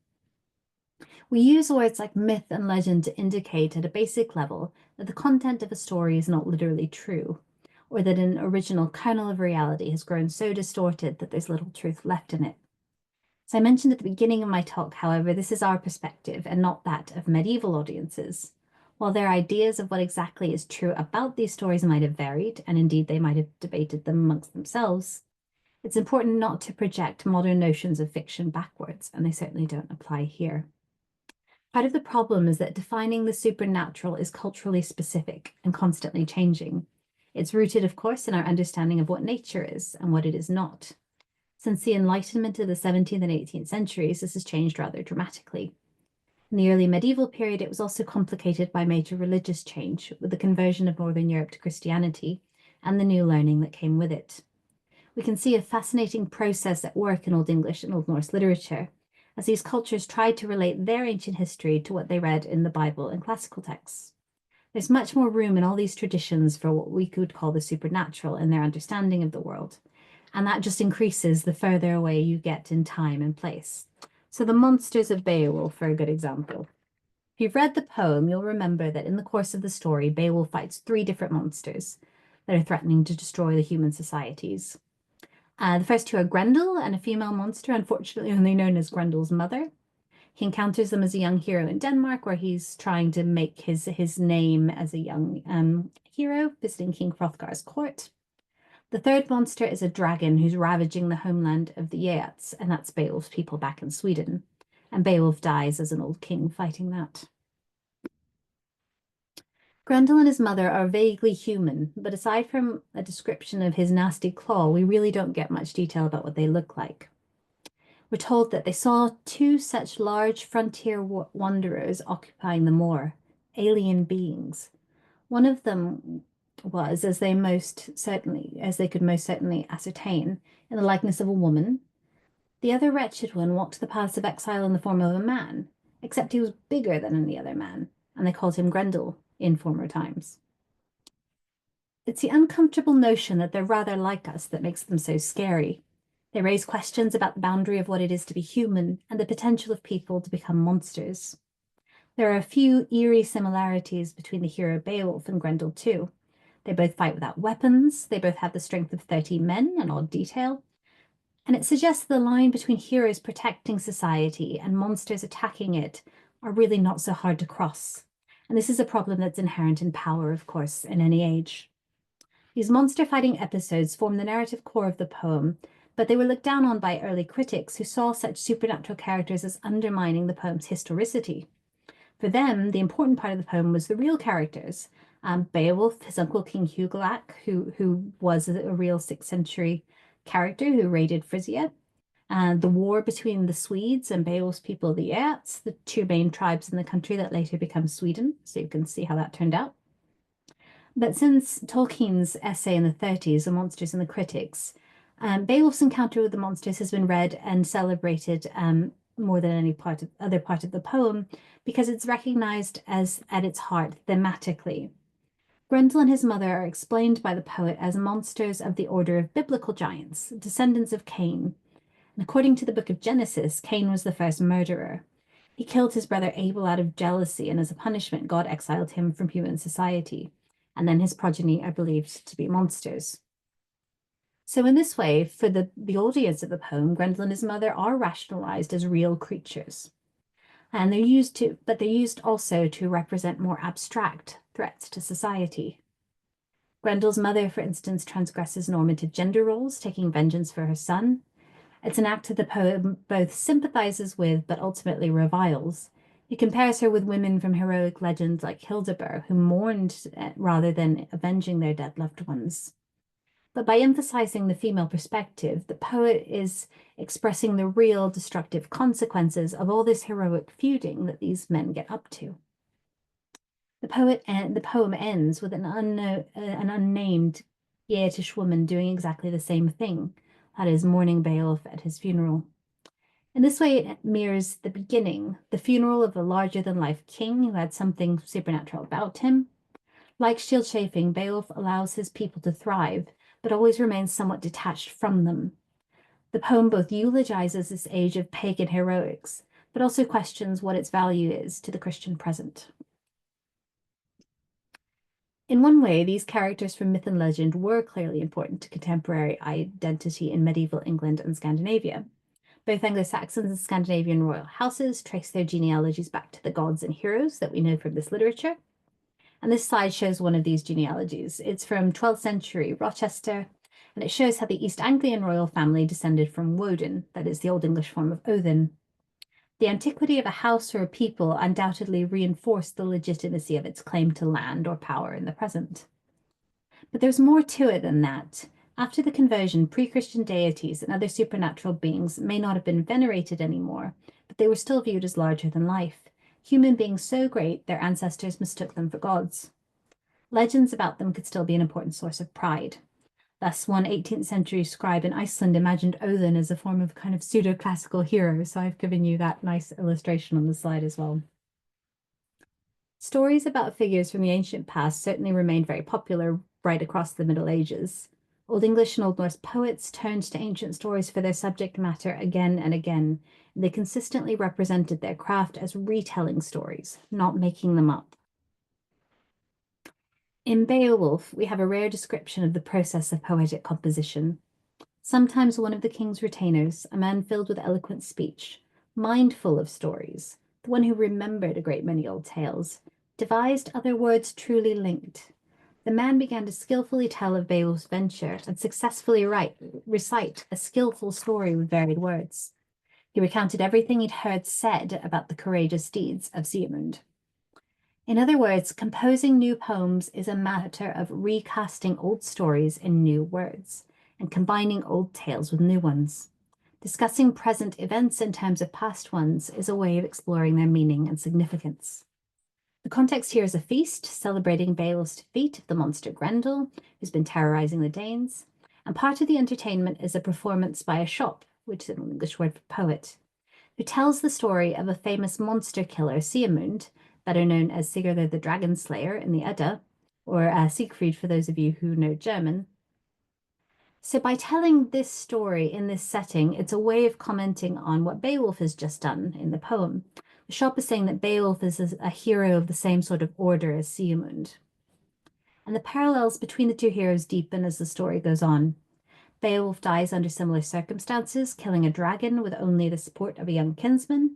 We use words like myth and legend to indicate at a basic level that the content of a story is not literally true, or that an original kernel of reality has grown so distorted that there's little truth left in it. As I mentioned at the beginning of my talk, however, this is our perspective and not that of medieval audiences. While their ideas of what exactly is true about these stories might have varied, and indeed they might have debated them amongst themselves, it's important not to project modern notions of fiction backwards, and they certainly don't apply here. Part of the problem is that defining the supernatural is culturally specific and constantly changing. It's rooted, of course, in our understanding of what nature is and what it is not. Since the Enlightenment of the 17th and 18th centuries, this has changed rather dramatically. In the early medieval period, it was also complicated by major religious change, with the conversion of Northern Europe to Christianity and the new learning that came with it. We can see a fascinating process at work in Old English and Old Norse literature, as these cultures tried to relate their ancient history to what they read in the Bible and classical texts. There's much more room in all these traditions for what we could call the supernatural in their understanding of the world, and that just increases the further away you get in time and place. So the monsters of Beowulf are a good example. If you've read the poem, you'll remember that in the course of the story, Beowulf fights 3 different monsters that are threatening to destroy the human societies. The first 2 are Grendel and a female monster, unfortunately only known as Grendel's mother. He encounters them as a young hero in Denmark, where he's trying to make his name as a young hero, visiting King Hrothgar's court. The third monster is a dragon who's ravaging the homeland of the Geats, and that's Beowulf's people back in Sweden. And Beowulf dies as an old king fighting that. Grendel and his mother are vaguely human, but aside from a description of his nasty claw, we really don't get much detail about what they look like. We're told that they saw 2 such large frontier wanderers occupying the moor, alien beings. One of them was, as they could most certainly ascertain, in the likeness of a woman. The other wretched one walked the paths of exile in the form of a man, except he was bigger than any other man, and they called him Grendel in former times. It's the uncomfortable notion that they're rather like us that makes them so scary. They raise questions about the boundary of what it is to be human and the potential of people to become monsters. There are a few eerie similarities between the hero Beowulf and Grendel too. They both fight without weapons, they both have the strength of 30 men, an odd detail, and it suggests the line between heroes protecting society and monsters attacking it are really not so hard to cross. And this is a problem that's inherent in power, of course, in any age. These monster fighting episodes form the narrative core of the poem, but they were looked down on by early critics who saw such supernatural characters as undermining the poem's historicity. For them, the important part of the poem was the real characters. Beowulf, his uncle King Hugelac, who was a real 6th century character who raided Frisia, and the war between the Swedes and Beowulf's people, the Geats, the 2 main tribes in the country that later become Sweden. So you can see how that turned out. But since Tolkien's essay in the 30s, The Monsters and the Critics, Beowulf's encounter with the monsters has been read and celebrated more than any other part of the poem because it's recognized as, at its heart, thematically. Grendel and his mother are explained by the poet as monsters of the order of biblical giants, descendants of Cain. And according to the book of Genesis, Cain was the first murderer. He killed his brother Abel out of jealousy, and as a punishment, God exiled him from human society. And then his progeny are believed to be monsters. So in this way, for the audience of the poem, Grendel and his mother are rationalized as real creatures. And they're used also to represent more abstract threats to society. Grendel's mother, for instance, transgresses normative gender roles, taking vengeance for her son. It's an act that the poem both sympathizes with but ultimately reviles. He compares her with women from heroic legends like Hildebert, who mourned rather than avenging their dead loved ones. But by emphasizing the female perspective, the poet is expressing the real destructive consequences of all this heroic feuding that these men get up to. The poem ends with an unnamed Geatish woman doing exactly the same thing, that is, mourning Beowulf at his funeral. In this way, it mirrors the beginning, the funeral of a larger-than-life king who had something supernatural about him. Like shield chafing, Beowulf allows his people to thrive, but always remains somewhat detached from them. The poem both eulogizes this age of pagan heroics, but also questions what its value is to the Christian present. In one way, these characters from myth and legend were clearly important to contemporary identity in medieval England and Scandinavia. Both Anglo-Saxons and Scandinavian royal houses trace their genealogies back to the gods and heroes that we know from this literature. And this slide shows one of these genealogies. It's from 12th century Rochester, and it shows how the East Anglian royal family descended from Woden, that is the Old English form of Odin. The antiquity of a house or a people undoubtedly reinforced the legitimacy of its claim to land or power in the present. But there's more to it than that. After the conversion, pre-Christian deities and other supernatural beings may not have been venerated anymore, but they were still viewed as larger than life. Human beings so great, their ancestors mistook them for gods. Legends about them could still be an important source of pride. Thus, one 18th century scribe in Iceland imagined Odin as a form of kind of pseudo-classical hero, so I've given you that nice illustration on the slide as well. Stories about figures from the ancient past certainly remained very popular right across the Middle Ages. Old English and Old Norse poets turned to ancient stories for their subject matter again and again, and they consistently represented their craft as retelling stories, not making them up. In Beowulf, we have a rare description of the process of poetic composition. Sometimes one of the king's retainers, a man filled with eloquent speech, mindful of stories, the one who remembered a great many old tales, devised other words truly linked. The man began to skillfully tell of Beowulf's venture and successfully recite a skillful story with varied words. He recounted everything he'd heard said about the courageous deeds of Siegmund. In other words, composing new poems is a matter of recasting old stories in new words and combining old tales with new ones. Discussing present events in terms of past ones is a way of exploring their meaning and significance. The context here is a feast celebrating Beowulf's defeat of the monster Grendel, who's been terrorizing the Danes, and part of the entertainment is a performance by a shop, which is an English word for poet, who tells the story of a famous monster killer, Siegmund, better known as Sigurd the Dragon Slayer in the Edda, or Siegfried for those of you who know German. So by telling this story in this setting, it's a way of commenting on what Beowulf has just done in the poem. The shop is saying that Beowulf is a hero of the same sort of order as Siegmund. And the parallels between the two heroes deepen as the story goes on. Beowulf dies under similar circumstances, killing a dragon with only the support of a young kinsman.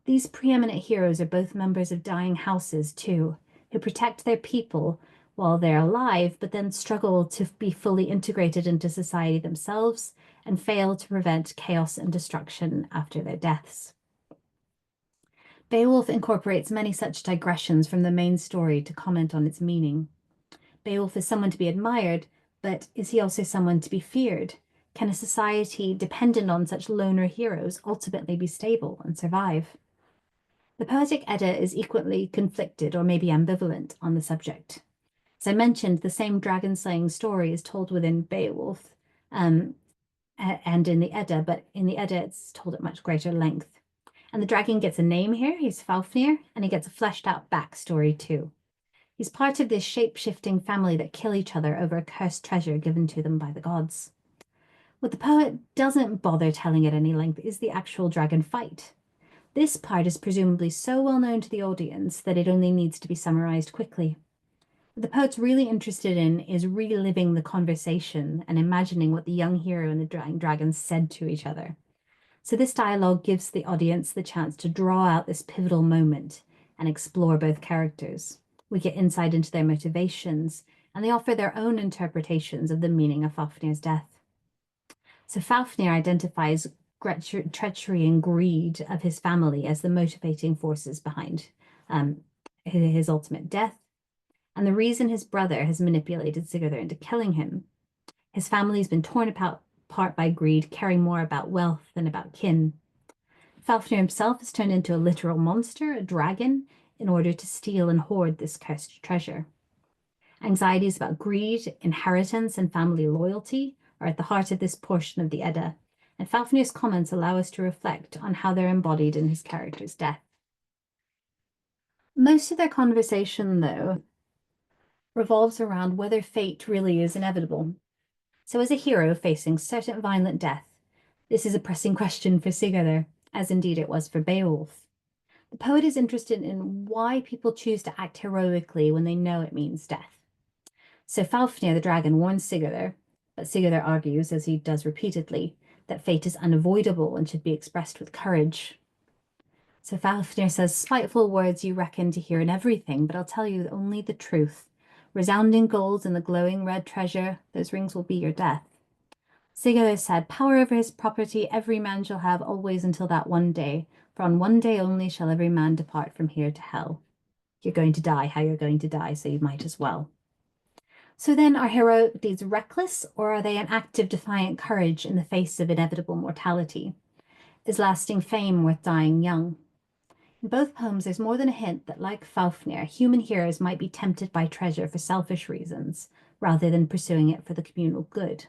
These preeminent heroes are both members of dying houses too, who protect their people while they're alive, but then struggle to be fully integrated into society themselves and fail to prevent chaos and destruction after their deaths. Beowulf incorporates many such digressions from the main story to comment on its meaning. Beowulf is someone to be admired, but is he also someone to be feared? Can a society dependent on such loner heroes ultimately be stable and survive? The poetic Edda is equally conflicted or maybe ambivalent on the subject. As I mentioned, the same dragon-slaying story is told within Beowulf and in the Edda, but in the Edda it's told at much greater length. And the dragon gets a name here, he's Fafnir, and he gets a fleshed-out backstory too. He's part of this shape-shifting family that kill each other over a cursed treasure given to them by the gods. What the poet doesn't bother telling at any length is the actual dragon fight. This part is presumably so well known to the audience that it only needs to be summarized quickly. What the poet's really interested in is reliving the conversation and imagining what the young hero and the dragon said to each other. So this dialogue gives the audience the chance to draw out this pivotal moment and explore both characters. We get insight into their motivations, and they offer their own interpretations of the meaning of Fafnir's death. So Fafnir identifies treachery and greed of his family as the motivating forces behind his ultimate death, and the reason his brother has manipulated Sigurður into killing him. His family's been torn apart by greed, caring more about wealth than about kin. Fafnir himself is turned into a literal monster, a dragon, in order to steal and hoard this cursed treasure. Anxieties about greed, inheritance, and family loyalty are at the heart of this portion of the Edda, and Fafnir's comments allow us to reflect on how they're embodied in his character's death. Most of their conversation, though, revolves around whether fate really is inevitable. So as a hero facing certain violent death, this is a pressing question for Sigurður, as indeed it was for Beowulf. The poet is interested in why people choose to act heroically when they know it means death. So Fafnir the dragon warns Sigurður, but Sigurður argues, as he does repeatedly, that fate is unavoidable and should be expressed with courage. So Fafnir says, "Spiteful words you reckon to hear in everything, but I'll tell you only the truth. Resounding gold and the glowing red treasure, those rings will be your death." Sigurður said, "Power over his property every man shall have always until that one day, for on one day only shall every man depart from here to hell." You're going to die how you're going to die, so you might as well. So then, are hero deeds reckless, or are they an act of defiant courage in the face of inevitable mortality? Is lasting fame worth dying young? In both poems, there's more than a hint that, like Fafnir, human heroes might be tempted by treasure for selfish reasons, rather than pursuing it for the communal good.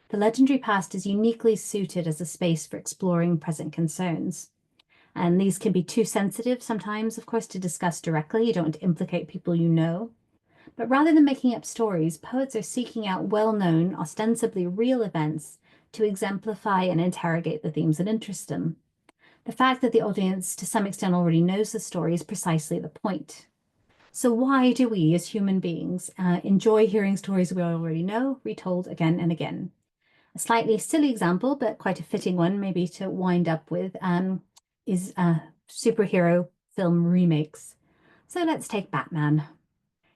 The legendary past is uniquely suited as a space for exploring present concerns. And these can be too sensitive sometimes, of course, to discuss directly. You don't want to implicate people you know. But rather than making up stories, poets are seeking out well-known, ostensibly real events to exemplify and interrogate the themes that interest them. The fact that the audience, to some extent, already knows the story is precisely the point. So why do we, as human beings, enjoy hearing stories we already know, retold again and again? A slightly silly example, but quite a fitting one, maybe to wind up with, is superhero film remakes. So let's take Batman.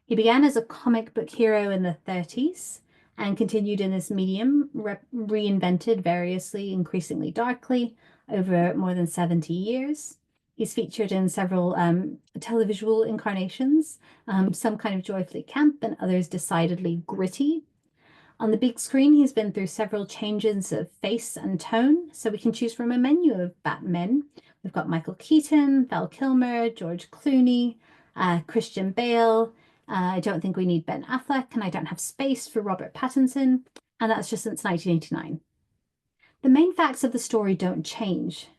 He began as a comic book hero in the 30s and continued in this medium, reinvented variously, increasingly darkly, over more than 70 years. He's featured in several televisual incarnations, some kind of joyfully camp and others decidedly gritty. On the big screen, he's been through several changes of face and tone, so we can choose from a menu of Batmen. We've got Michael Keaton, Val Kilmer, George Clooney, Christian Bale. I don't think we need Ben Affleck, and I don't have space for Robert Pattinson, and that's just since 1989. The main facts of the story don't change.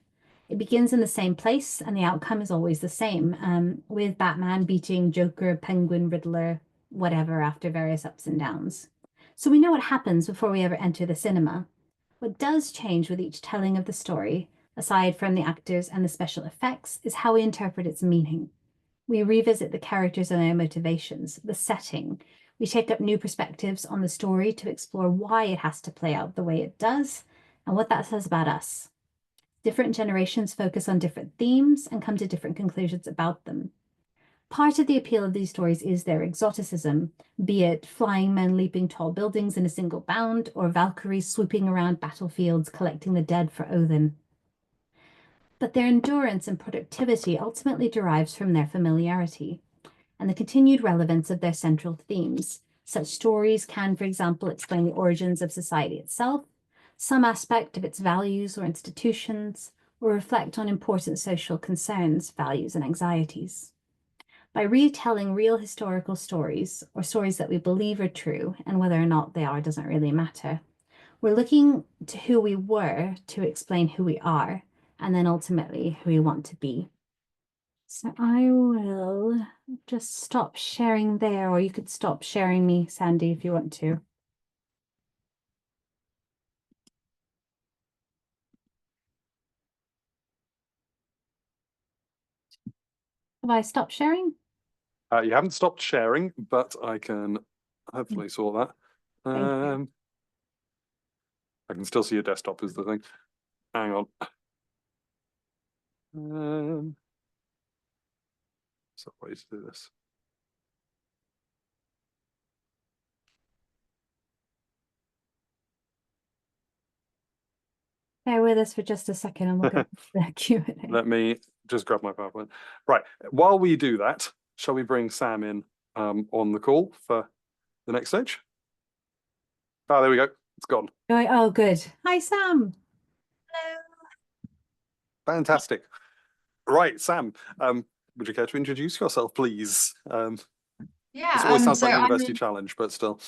It begins in the same place, and the outcome is always the same, with Batman beating Joker, Penguin, Riddler, whatever, after various ups and downs. So we know what happens before we ever enter the cinema. What does change with each telling of the story, aside from the actors and the special effects, is how we interpret its meaning. We revisit the characters and their motivations, the setting. We take up new perspectives on the story to explore why it has to play out the way it does and what that says about us. Different generations focus on different themes and come to different conclusions about them. Part of the appeal of these stories is their exoticism, be it flying men leaping tall buildings in a single bound, or Valkyries swooping around battlefields collecting the dead for Odin. But their endurance and productivity ultimately derives from their familiarity and the continued relevance of their central themes. Such stories can, for example, explain the origins of society itself, some aspect of its values or institutions, or reflect on important social concerns, values, and anxieties. By retelling real historical stories, or stories that we believe are true, and whether or not they are doesn't really matter, we're looking to who we were to explain who we are, and then ultimately who we want to be. So I will just stop sharing there, or you could stop sharing me, Sandy, if you want to. Have I stopped sharing? You haven't stopped sharing, but I can hopefully sort that. Thank you. I can still see your desktop is the thing. Hang on. So ways to do this. Bear with us for just a second and we'll go to the Q&A. Let me just grab my PowerPoint. Right, while we do that, shall we bring Sam in on the call for the next stage? Oh, there we go. It's gone. Oh, good. Hi, Sam. Hello. Fantastic. Right, Sam, would you care to introduce yourself, please? This always sounds like University Challenge, but still.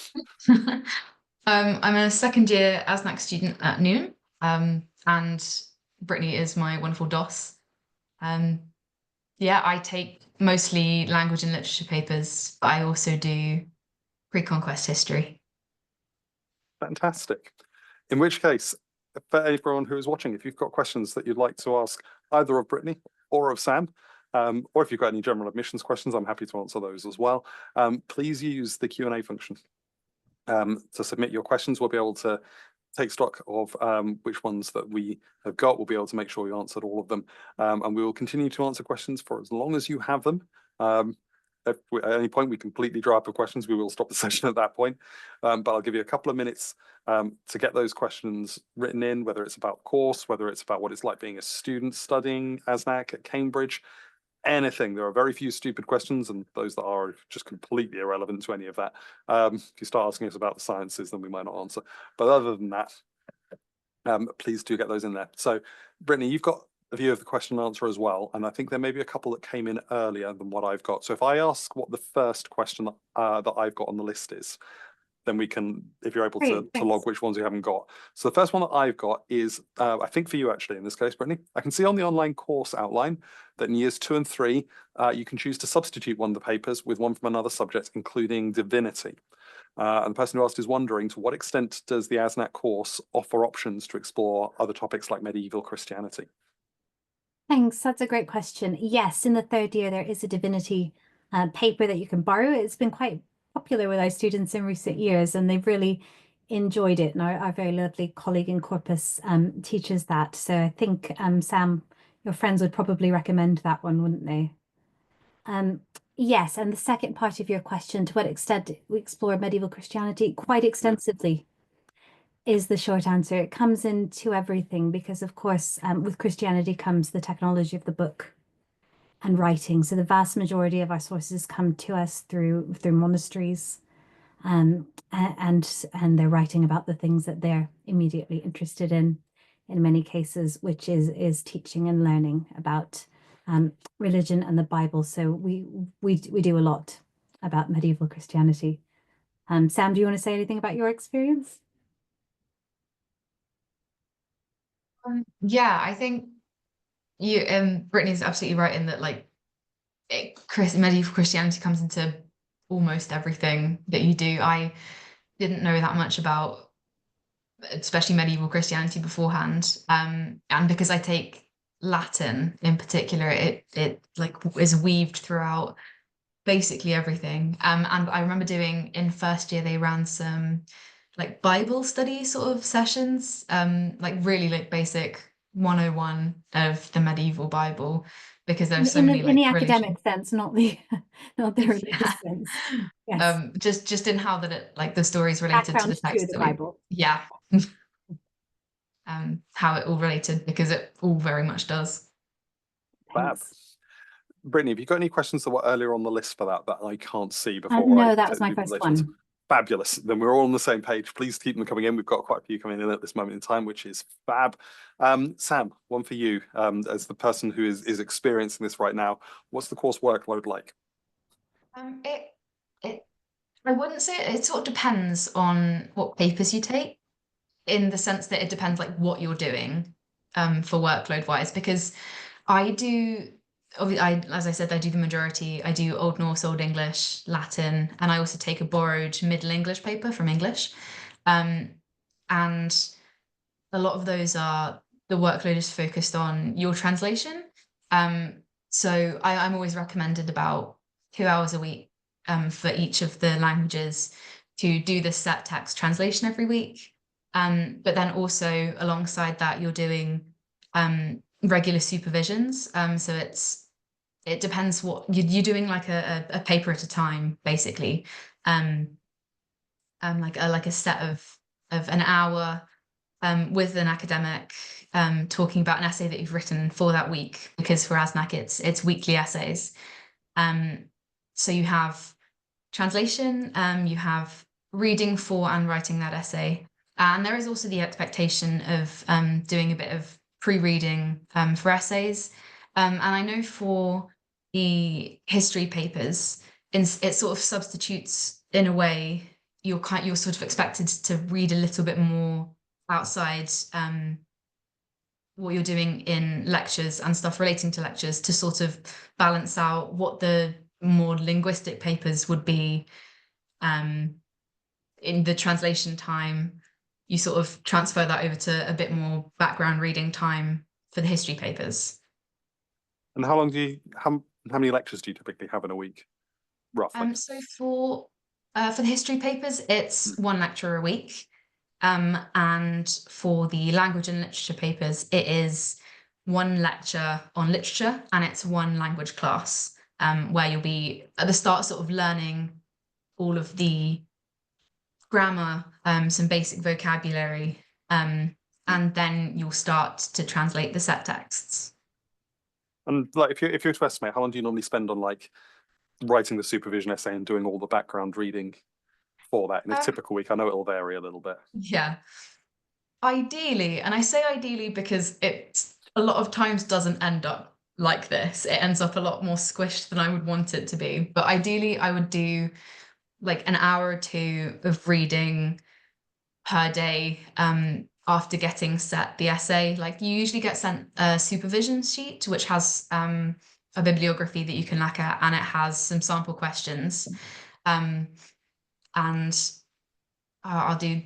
I'm a second year ASNC student at Newnham, and Brittany is my wonderful DOS. Yeah, I take mostly language and literature papers, but I also do pre-conquest history. Fantastic. In which case, for everyone who is watching, if you've got questions that you'd like to ask either of Brittany or of Sam, or if you've got any general admissions questions, I'm happy to answer those as well. Please use the Q&A function to submit your questions. We'll be able to take stock of which ones that we have got. We'll be able to make sure we answered all of them. And we will continue to answer questions for as long as you have them. If at any point we completely dry up of questions, we will stop the session at that point. But I'll give you a couple of minutes to get those questions written in, whether it's about course, whether it's about what it's like being a student studying ASNC at Cambridge, anything. There are very few stupid questions, and those that are just completely irrelevant to any of that. If you start asking us about the sciences, then we might not answer. But other than that, please do get those in there. So, Brittany, you've got a view of the question and answer as well, and I think there may be a couple that came in earlier than what I've got. So if I ask what the first question that I've got on the list is, then we can, if you're able to log which ones you haven't got. So the first one that I've got is, I think for you actually in this case, Brittany, I can see on the online course outline that in years 2 and 3, you can choose to substitute one of the papers with one from another subject, including divinity. And the person who asked is wondering, to what extent does the ASNC course offer options to explore other topics like medieval Christianity? Thanks. That's a great question. Yes, in the third year, there is a divinity paper that you can borrow. It's been quite popular with our students in recent years, and they've really enjoyed it. And our very lovely colleague in Corpus teaches that. So I think, Sam, your friends would probably recommend that one, wouldn't they? Yes, and the second part of your question, to what extent we explore medieval Christianity? Quite extensively is the short answer. It comes into everything because, of course, with Christianity comes the technology of the book and writing. So the vast majority of our sources come to us through monasteries, and they're writing about the things that they're immediately interested in many cases, which is teaching and learning about religion and the Bible. So we do a lot about medieval Christianity. Sam, do you want to say anything about your experience? Yeah, I think you Brittany's absolutely right in that, like, medieval Christianity comes into almost everything that you do. I didn't know that much about especially medieval Christianity beforehand, and because I take Latin in particular, it like is weaved throughout basically everything. And I remember doing in first year, they ran some like Bible study sort of sessions, like really like basic 101 of the medieval Bible, because there's so many in the like academic sense, not the religious sense. Yes. Just in how that it, like, the stories related to the text the Bible. Yeah. How it all related, because it all very much does. Fab. Brittany, have you got any questions that were earlier on the list for that I can't see before? No, that was my first one. Fabulous. Then we're all on the same page. Please keep them coming in. We've got quite a few coming in at this moment in time, which is fab. Sam, one for you, as the person who is experiencing this right now. What's the course workload like? I wouldn't say it sort of depends on what papers you take, in the sense that it depends like what you're doing for workload wise, because I do, as I said, I do the majority. I do Old Norse, Old English, Latin, and I also take a borrowed Middle English paper from English. And a lot of those are, the workload is focused on your translation. So I'm always recommended about 2 hours a week for each of the languages to do the set text translation every week. But then also alongside that, you're doing regular supervisions. So it depends what you're doing, like a paper at a time, basically. Like a set of an hour with an academic talking about an essay that you've written for that week, because for ASNC it's weekly essays. So you have translation, you have reading for and writing that essay. And there is also the expectation of doing a bit of pre-reading for essays. And I know for the history papers, it sort of substitutes in a way. You're sort of expected to read a little bit more outside what you're doing in lectures and stuff relating to lectures, to sort of balance out what the more linguistic papers would be. In the translation time, you sort of transfer that over to a bit more background reading time for the history papers. And how many lectures do you typically have in a week, roughly? So for the history papers, it's one lecture a week. And for the language and literature papers, it is one lecture on literature, and it's one language class, where you'll be at the start sort of learning all of the grammar, some basic vocabulary, and then you'll start to translate the set texts. And like, if you were to estimate, how long do you normally spend on like writing the supervision essay and doing all the background reading for that in a typical week? I know it'll vary a little bit. Yeah. Ideally, and I say ideally because it a lot of times doesn't end up like this. It ends up a lot more squished than I would want it to be. But ideally, I would do like an hour or two of reading per day after getting set the essay. Like, you usually get sent a supervision sheet, which has a bibliography that you can look at, and it has some sample questions. And I'll do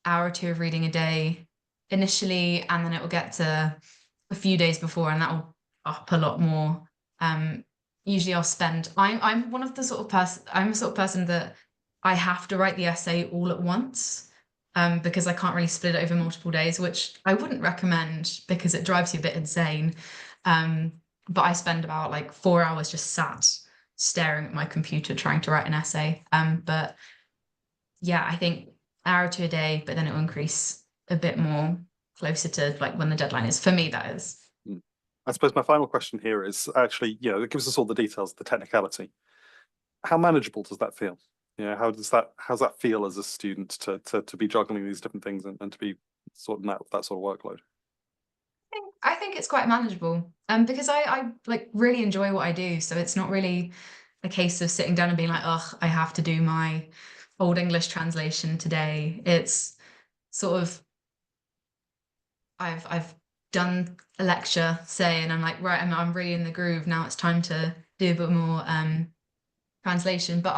hour or two of reading a day initially, and then it will get to a few days before, and that will up a lot more. Usually I'll spend, I'm one of the sort of person, I'm the sort of person that I have to write the essay all at once, because I can't really split it over multiple days, which I wouldn't recommend because it drives you a bit insane. But I spend about like 4 hours just sat staring at my computer trying to write an essay. But yeah, I think hour or two a day, but then it will increase a bit more closer to like when the deadline is. For me, that is. I suppose my final question here is actually, it gives us all the details, the technicality. How manageable does that feel? How's that feel as a student to be juggling these different things and to be sorting out that sort of workload? I think it's quite manageable, because I like really enjoy what I do. So it's not really a case of sitting down and being like, oh, I have to do my Old English translation today. It's sort of, I've done a lecture, say, and I'm like, right, I'm really in the groove now. It's time to do a bit more translation. But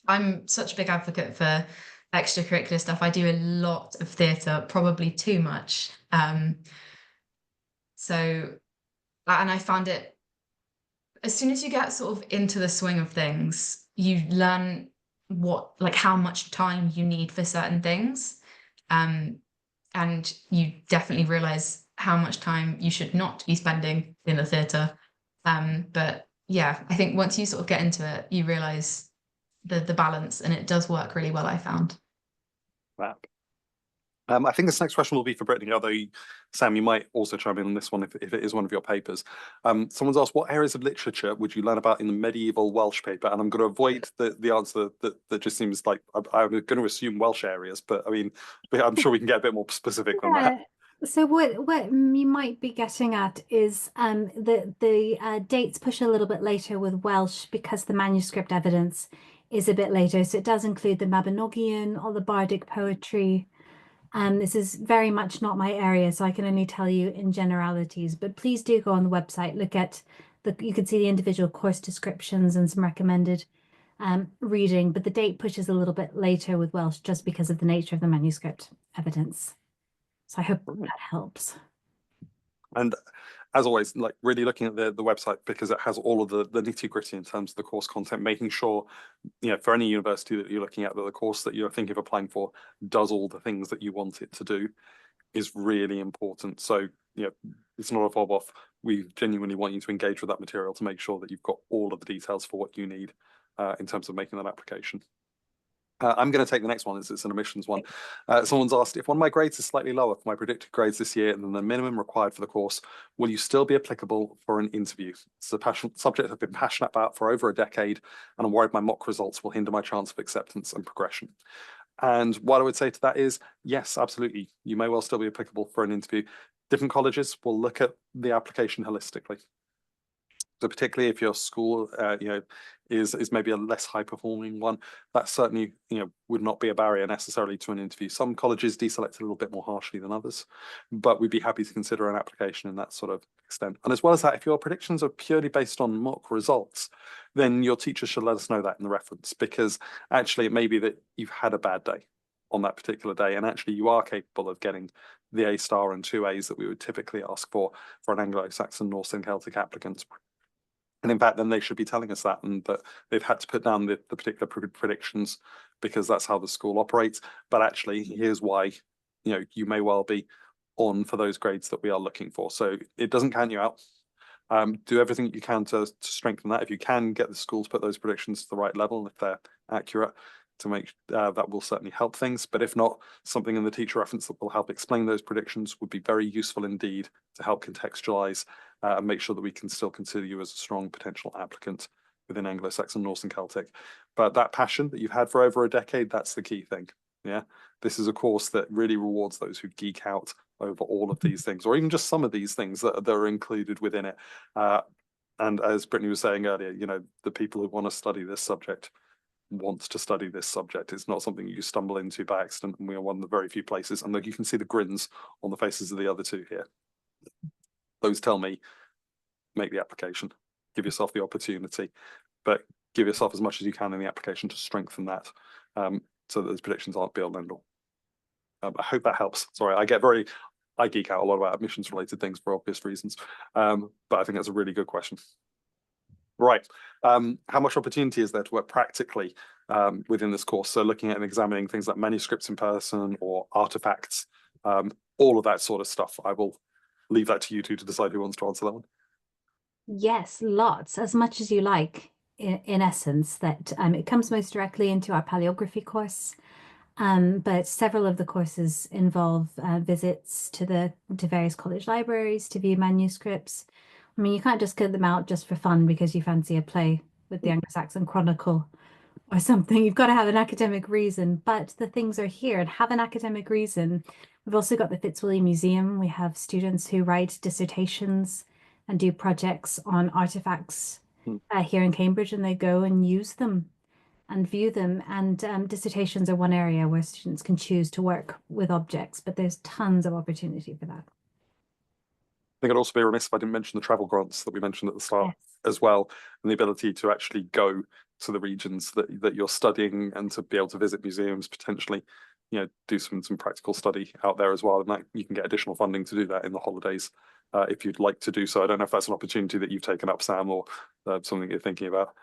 I'm such a big advocate for extracurricular stuff. I do a lot of theatre, probably too much. So, and I found it, as soon as you get sort of into the swing of things, you learn how much time you need for certain things. And you definitely realize how much time you should not be spending in the theatre. But yeah, I think once you sort of get into it, you realize the balance, and it does work really well, I found. Wow. I think this next question will be for Brittany, although Sam, you might also chime in on this one if it is one of your papers. Someone's asked, what areas of literature would you learn about in the medieval Welsh paper? And I'm going to avoid the answer that just seems like I'm going to assume Welsh areas, but I mean, I'm sure we can get a bit more specific on that. So what you might be getting at is the dates push a little bit later with Welsh because the manuscript evidence is a bit later. So it does include the Mabinogion or the bardic poetry. This is very much not my area, so I can only tell you in generalities, but please do go on the website, look at you can see the individual course descriptions and some recommended reading, but the date pushes a little bit later with Welsh just because of the nature of the manuscript evidence. So I hope that helps. And as always, like really looking at the website, because it has all of the nitty-gritty in terms of the course content, making sure, you know, for any university that you're looking at, that the course that you're thinking of applying for does all the things that you want it to do is really important. So, you know, it's not a fob off. We genuinely want you to engage with that material to make sure that you've got all of the details for what you need in terms of making that application. I'm going to take the next one, as it's an admissions one. Someone's asked, if one of my grades is slightly lower for my predicted grades this year than the minimum required for the course, will you still be applicable for an interview? It's a subject I've been passionate about for over a decade, and I'm worried my mock results will hinder my chance of acceptance and progression. And what I would say to that is, yes, absolutely. You may well still be applicable for an interview. Different colleges will look at the application holistically. So particularly if your school, you know, is maybe a less high performing one, that certainly, you know, would not be a barrier necessarily to an interview. Some colleges deselect a little bit more harshly than others, but we'd be happy to consider an application in that sort of extent. And as well as that, if your predictions are purely based on mock results, then your teacher should let us know that in the reference, because actually it may be that you've had a bad day on that particular day, and actually you are capable of getting the A star and 2 A's that we would typically ask for an Anglo-Saxon, Norse and Celtic applicant. And in fact, then they should be telling us that, and that they've had to put down the particular predictions because that's how the school operates. But actually, here's why, you know, you may well be on for those grades that we are looking for. So it doesn't count you out. Do everything you can to strengthen that. If you can get the school to put those predictions to the right level, and if they're accurate, to make that will certainly help things. But if not, something in the teacher reference that will help explain those predictions would be very useful indeed to help contextualize and make sure that we can still consider you as a strong potential applicant within Anglo-Saxon, Norse and Celtic. But that passion that you've had for over a decade, that's the key thing. Yeah, this is a course that really rewards those who geek out over all of these things, or even just some of these things that are included within it. And as Brittany was saying earlier, you know, the people who want to study this subject wants to study this subject. It's not something you stumble into by accident, and we are one of the very few places. And look, you can see the grins on the faces of the other two here. Those tell me, make the application, give yourself the opportunity, but give yourself as much as you can in the application to strengthen that, so that those predictions aren't be all and end all. I hope that helps. Sorry, I geek out a lot about admissions related things for obvious reasons, but I think that's a really good question. Right. How much opportunity is there to work practically within this course? So looking at and examining things like manuscripts in person or artifacts, all of that sort of stuff. I will leave that to you two to decide who wants to answer that one. Yes, lots, as much as you like, in essence, that it comes most directly into our paleography course. But several of the courses involve visits to various college libraries to view manuscripts. I mean, you can't just get them out just for fun because you fancy a play with the Anglo-Saxon Chronicle or something. You've got to have an academic reason, but the things are here and have an academic reason. We've also got the Fitzwilliam Museum. We have students who write dissertations and do projects on artifacts here in Cambridge, and they go and use them and view them. And dissertations are one area where students can choose to work with objects, but there's tons of opportunity for that. I think I'd also be remiss if I didn't mention the travel grants that we mentioned at the start as well, and the ability to actually go to the regions that you're studying and to be able to visit museums, potentially, you know, do some practical study out there as well. And that you can get additional funding to do that in the holidays if you'd like to do so. I don't know if that's an opportunity that you've taken up, Sam, or something you're thinking about.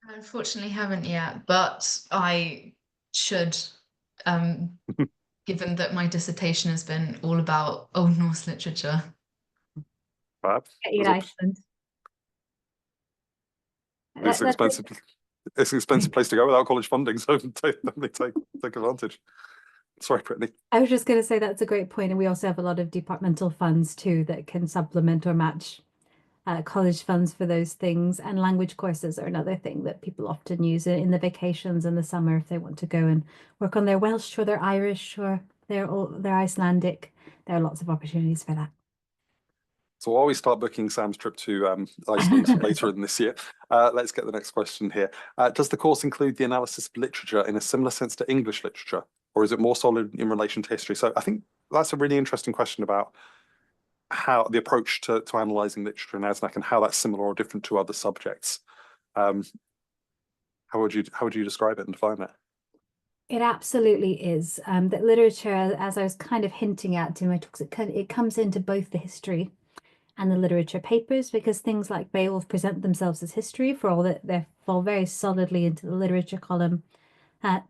I unfortunately haven't yet, but I should, given that my dissertation has been all about Old Norse literature. Perhaps. In Iceland. It's expensive. It's an expensive place to go without college funding, so definitely take advantage. Sorry, Brittany. I was just going to say that's a great point, and we also have a lot of departmental funds too that can supplement or match college funds for those things. And language courses are another thing that people often use in the vacations in the summer if they want to go and work on their Welsh or their Irish or their Icelandic. There are lots of opportunities for that. So while we start booking Sam's trip to Iceland later in this year, let's get the next question here. Does the course include the analysis of literature in a similar sense to English literature, or is it more solid in relation to history? So I think that's a really interesting question about how the approach to analysing literature in ASNC and how that's similar or different to other subjects. How would you describe it and define it? It absolutely is. That literature, as I was kind of hinting at in my talks, it comes into both the history and the literature papers, because things like Beowulf present themselves as history for all that they fall very solidly into the literature column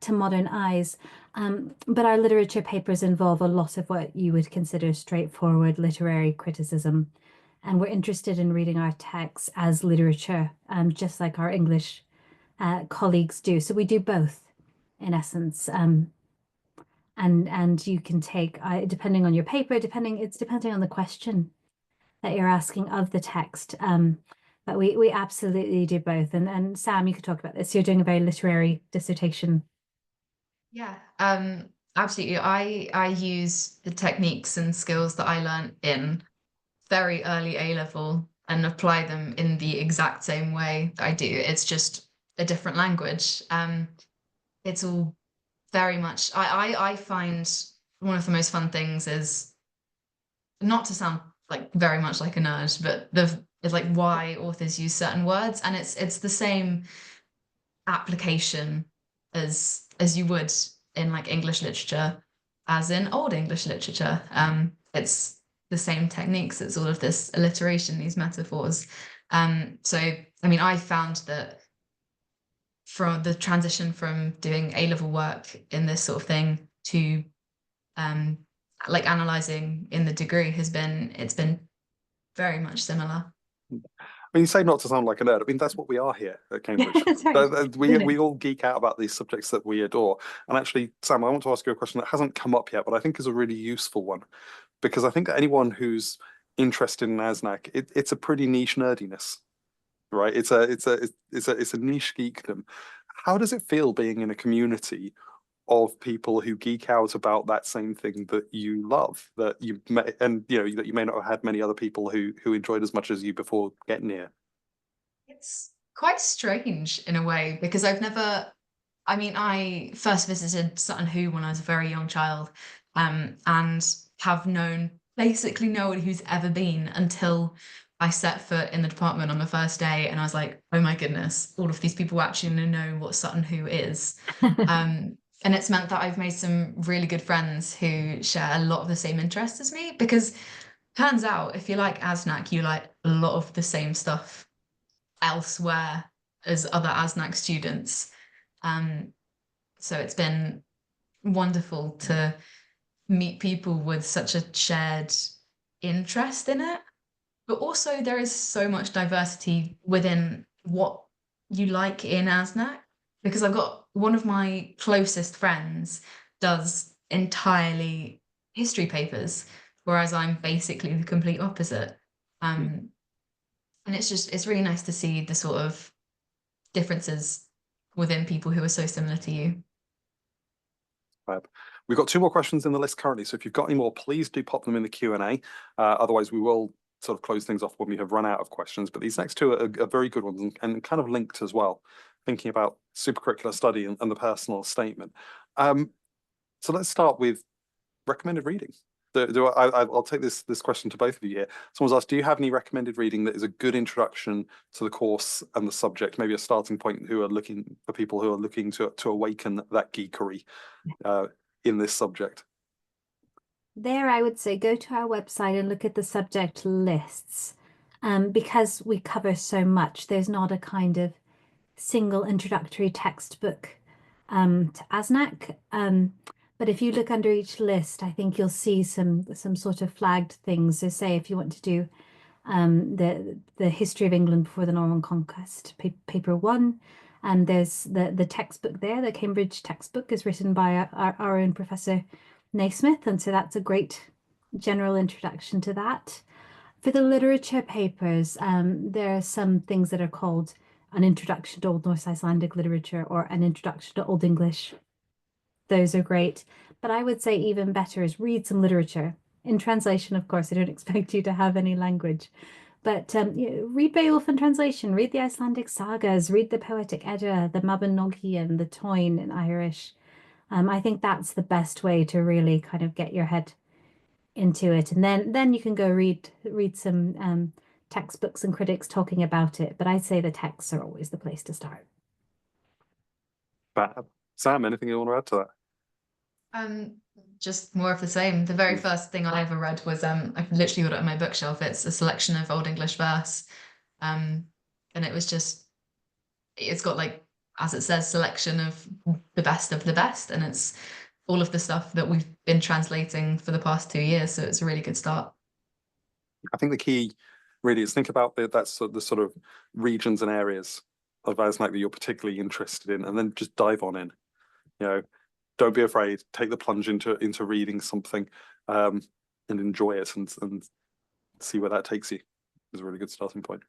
to modern eyes. But our literature papers involve a lot of what you would consider straightforward literary criticism. And we're interested in reading our texts as literature, just like our English colleagues do. So we do both, in essence. And you can take, depending on your paper, depending on the question that you're asking of the text. But we absolutely do both. And Sam, you could talk about this. You're doing a very literary dissertation. Yeah, absolutely. I use the techniques and skills that I learned in very early A level and apply them in the exact same way that I do. It's just a different language. It's all very much, I find one of the most fun things is, not to sound like very much like a nerd, but it's like why authors use certain words, and it's the same application as you would in like English literature as in Old English literature. It's the same techniques. It's all of this alliteration, these metaphors. So I mean, I found that from the transition from doing A-level work in this sort of thing to like analyzing in the degree it's been very much similar. I mean, you say not to sound like a nerd. I mean, that's what we are here at Cambridge. Sorry. We all geek out about these subjects that we adore. And actually, Sam, I want to ask you a question that hasn't come up yet, but I think is a really useful one, because I think that anyone who's interested in ASNC, it's a pretty niche nerdiness, right? It's a niche geekdom. How does it feel being in a community of people who geek out about that same thing that you love, that you may, and you know, that you may not have had many other people who enjoyed as much as you before getting here? It's quite strange in a way, because I mean, I first visited Sutton Hoo when I was a very young child, and have known basically no one who's ever been until I set foot in the department on the first day, and I was like, oh my goodness, all of these people actually know what Sutton Hoo is. And it's meant that I've made some really good friends who share a lot of the same interests as me, because turns out if you like ASNC, you like a lot of the same stuff elsewhere as other ASNC students. So it's been wonderful to meet people with such a shared interest in it. But also there is so much diversity within what you like in ASNC, because I've got one of my closest friends does entirely history papers, whereas I'm basically the complete opposite. And it's really nice to see the sort of differences within people who are so similar to you. Fab. We've got 2 more questions in the list currently, so if you've got any more, please do pop them in the Q&A. Otherwise, we will sort of close things off when we have run out of questions. But these next 2 are very good ones and kind of linked as well, thinking about supercurricular study and the personal statement. So let's start with recommended reading. I'll take this question to both of you here. Someone's asked, do you have any recommended reading that is a good introduction to the course and the subject, maybe a starting point for people who are looking to awaken that geekery in this subject? There, I would say go to our website and look at the subject lists. Because we cover so much, there's not a kind of single introductory textbook to ASNC. But if you look under each list, I think you'll see some sort of flagged things. So say if you want to do the history of England before the Norman Conquest, paper 1, and there's the textbook there. The Cambridge textbook is written by our own Professor Naismith, and so that's a great general introduction to that. For the literature papers, there are some things that are called an introduction to Old Norse Icelandic literature or an introduction to Old English. Those are great. But I would say even better is read some literature. In translation, of course, I don't expect you to have any language. But read Beowulf in translation, read the Icelandic sagas, read the Poetic Edda, the Mabinogi and the Toyn in Irish. I think that's the best way to really kind of get your head into it. And then you can go read some textbooks and critics talking about it. But I'd say the texts are always the place to start. Fab. Sam, anything you want to add to that? just more of the same. The very first thing I ever read was I've literally got it on my bookshelf. It's a selection of Old English verse. And it was just, it's got like, as it says, selection of the best, and it's all of the stuff that we've been translating for the past 2 years. So it's a really good start. I think the key really is think about the sort of regions and areas of ASNC that you're particularly interested in, and then just dive on in. You know, don't be afraid. Take the plunge into reading something, and enjoy it, and see where that takes you. Is a really good starting point.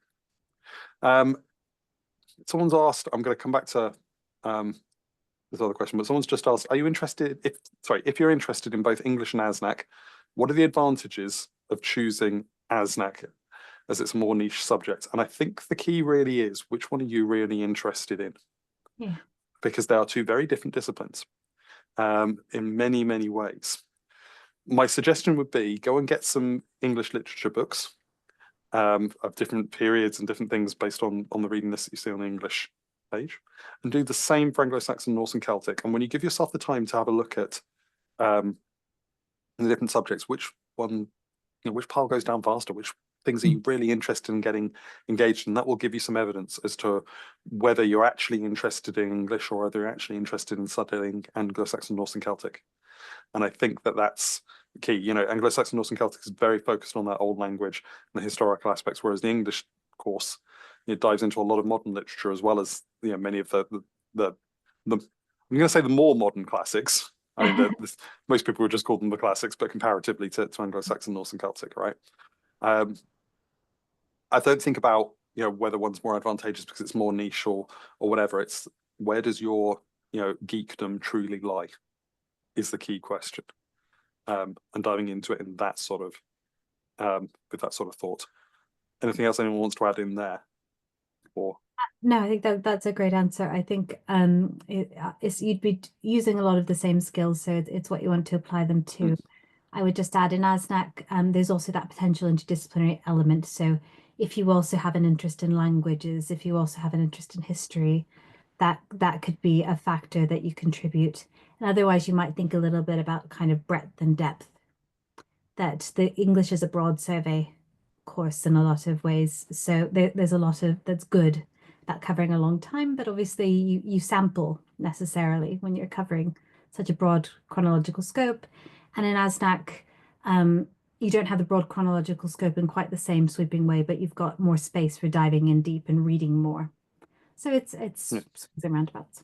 Someone's asked. I'm going to come back to this other question, but someone's just asked: are you interested? If you're interested in both English and ASNC, what are the advantages of choosing ASNC, as it's a more niche subject? And I think the key really is, which one are you really interested in? Yeah. Because they are two very different disciplines, in many, many ways. My suggestion would be go and get some English literature books of different periods and different things based on the reading list that you see on the English page, and do the same for Anglo-Saxon, Norse and Celtic. And when you give yourself the time to have a look at the different subjects, which one, which pile goes down faster, which things are you really interested in getting engaged in, that will give you some evidence as to whether you're actually interested in English or whether you're actually interested in studying Anglo-Saxon, Norse and Celtic. And I think that that's key. You know, Anglo-Saxon, Norse and Celtic is very focused on that old language and the historical aspects, whereas the English course, it dives into a lot of modern literature, as well as, you know, many of the I'm going to say the more modern classics. I mean, most people would just call them the classics, but comparatively to Anglo-Saxon, Norse and Celtic, right? I don't think about, you know, whether one's more advantageous because it's more niche or whatever. It's where does your, you know, geekdom truly lie is the key question. And diving into it in that sort of with that sort of thought. Anything else anyone wants to add in there? Or No, I think that's a great answer. I think you'd be using a lot of the same skills, so it's what you want to apply them to. I would just add in ASNC, there's also that potential interdisciplinary element. So if you also have an interest in languages, if you also have an interest in history, that could be a factor that you contribute. And otherwise, you might think a little bit about kind of breadth and depth. That the English is a broad survey course in a lot of ways. So there's a lot of that's good about covering a long time, but obviously you sample necessarily when you're covering such a broad chronological scope. And in ASNC, you don't have the broad chronological scope in quite the same sweeping way, but you've got more space for diving in deep and reading more. So it's swings and roundabouts.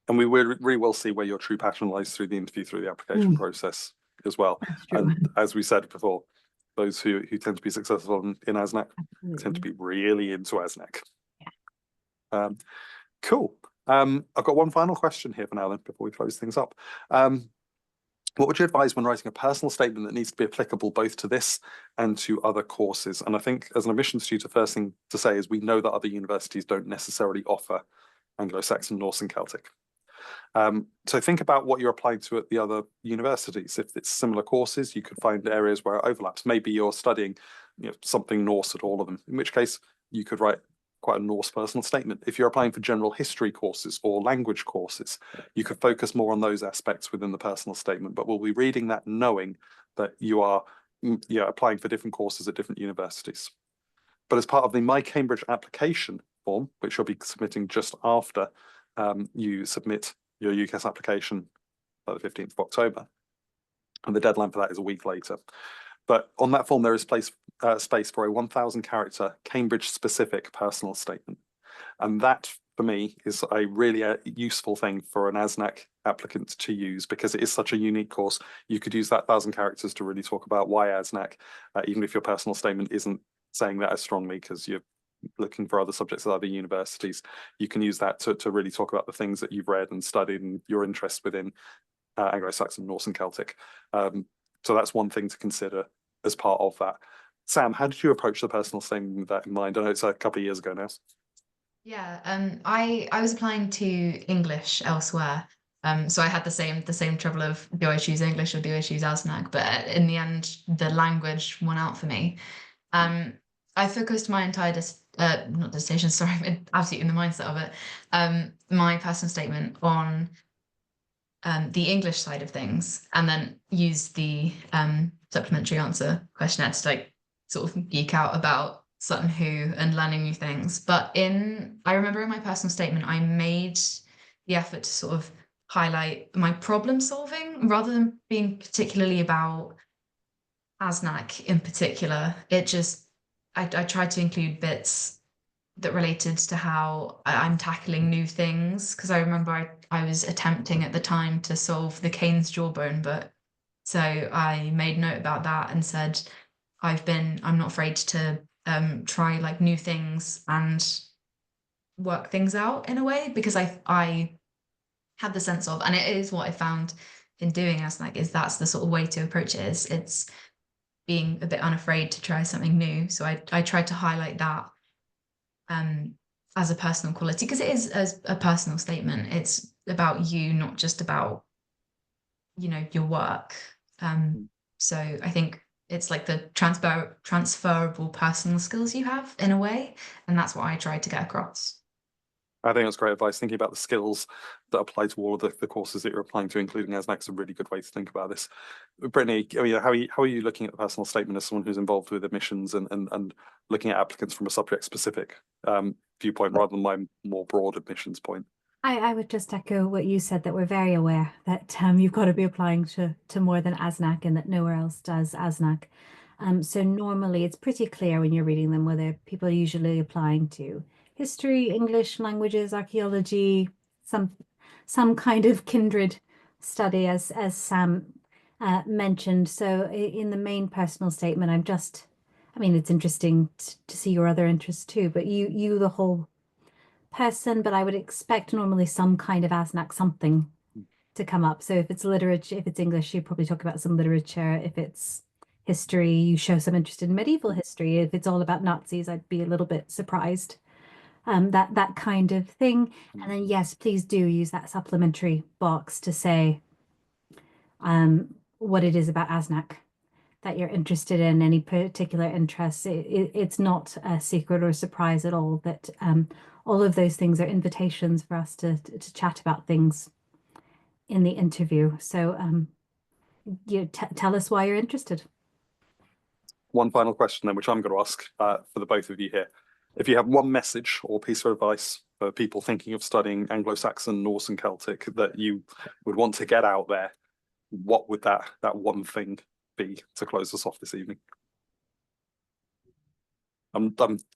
And we really will see where your true passion lies through the interview, through the application process as well. And as we said before, those who tend to be successful in ASNC tend to be really into ASNC. Yeah. Cool. I've got one final question here for now then, before we close things up. What would you advise when writing a personal statement that needs to be applicable both to this and to other courses? And I think as an admissions tutor, first thing to say is we know that other universities don't necessarily offer Anglo-Saxon, Norse and Celtic. So think about what you're applying to at the other universities. If it's similar courses, you could find areas where it overlaps. Maybe you're studying, you know, something Norse at all of them, in which case you could write quite a Norse personal statement. If you're applying for general history courses or language courses, you could focus more on those aspects within the personal statement, but we'll be reading that knowing that you are applying for different courses at different universities. But as part of the My Cambridge application form, which you'll be submitting just after you submit your UCAS application by the 15th of October, and the deadline for that is a week later. But on that form, there is space for a 1,000 character Cambridge specific personal statement. And that, for me, is a really useful thing for an ASNC applicant to use, because it is such a unique course. You could use that 1,000 characters to really talk about why ASNC, even if your personal statement isn't saying that as strongly because you're looking for other subjects at other universities. You can use that to really talk about the things that you've read and studied and your interest within Anglo-Saxon, Norse and Celtic. So that's one thing to consider as part of that. Sam, how did you approach the personal statement with that in mind? I know it's a couple of years ago now. Yeah, I was applying to English elsewhere. So I had the same trouble of, do I choose English or do I choose ASNC? But in the end, the language won out for me. I focused my entire not dissertation, sorry, I'm absolutely in the mindset of it. My personal statement on the English side of things, and then use the supplementary answer questionnaire to like sort of geek out about Sutton Hoo and learning new things. But I remember in my personal statement, I made the effort to sort of highlight my problem solving rather than being particularly about ASNC in particular. I tried to include bits that related to how I'm tackling new things, because I remember I was attempting at the time to solve the Kane's jawbone, but so I made note about that and said I'm not afraid to try like new things and work things out in a way, because I had the sense of, and it is what I found in doing ASNC, is that's the sort of way to approach it, is it's being a bit unafraid to try something new. So I tried to highlight that as a personal quality, because it is as a personal statement. It's about you, not just about, you know, your work. So I think it's like the transferable personal skills you have in a way, and that's what I tried to get across. I think that's great advice. Thinking about the skills that apply to all of the courses that you're applying to, including ASNC, is a really good way to think about this. Brittany, I mean, how are you looking at the personal statement as someone who's involved with admissions and looking at applicants from a subject-specific viewpoint rather than my more broad admissions point? I would just echo what you said, that we're very aware that you've got to be applying to more than ASNC, and that nowhere else does ASNC. So normally it's pretty clear when you're reading them whether people are usually applying to history, English, languages, archaeology, some kind of kindred study, as Sam mentioned. So in the main personal statement, I mean, it's interesting to see your other interests too, but you the whole person, but I would expect normally some kind of ASNC something to come up. So if it's literature, if it's English, you probably talk about some literature. If it's history, you show some interest in medieval history. If it's all about Nazis, I'd be a little bit surprised. That kind of thing. And then yes, please do use that supplementary box to say what it is about ASNC that you're interested in, any particular interests. It's not a secret or a surprise at all, that all of those things are invitations for us to chat about things in the interview. So you tell us why you're interested. One final question then, which I'm going to ask for the both of you here. If you have one message or piece of advice for people thinking of studying Anglo-Saxon, Norse and Celtic that you would want to get out there, what would that one thing be to close us off this evening? I'm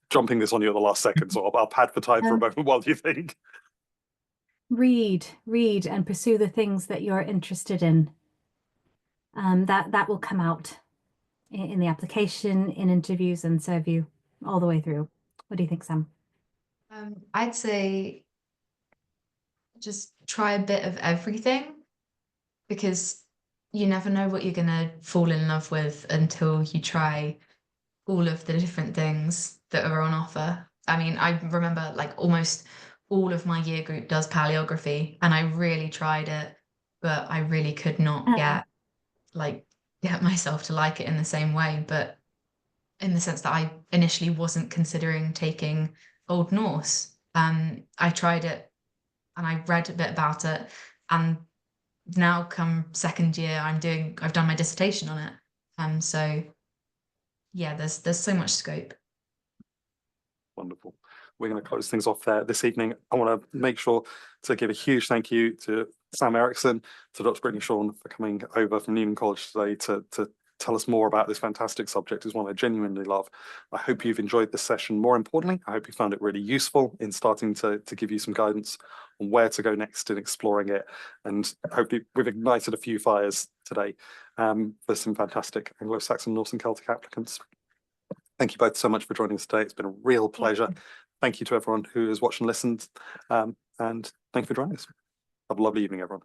jumping this on you at the last second, so I'll pad for time for a moment while you think. Read and pursue the things that you're interested in. That will come out in the application, in interviews, and serve you all the way through. What do you think, Sam? I'd say just try a bit of everything, because you never know what you're gonna fall in love with until you try all of the different things that are on offer. I mean, I remember like almost all of my year group does paleography, and I really tried it, but I really could not get myself to like it in the same way. But in the sense that I initially wasn't considering taking Old Norse. I tried it and I read a bit about it, and now come second year I've done my dissertation on it. So yeah, there's so much scope. Wonderful. We're going to close things off there this evening. I want to make sure to give a huge thank you to Sam Erickson, to Dr. Brittany Shawn for coming over from Newnham College today to tell us more about this fantastic subject. It's one I genuinely love. I hope you've enjoyed this session. More importantly, I hope you found it really useful in starting to give you some guidance on where to go next in exploring it. And hopefully we've ignited a few fires today for some fantastic Anglo-Saxon, Norse and Celtic applicants. Thank you both so much for joining us today. It's been a real pleasure. Thank you to everyone who has watched and listened. And thank you for joining us. Have a lovely evening, everyone.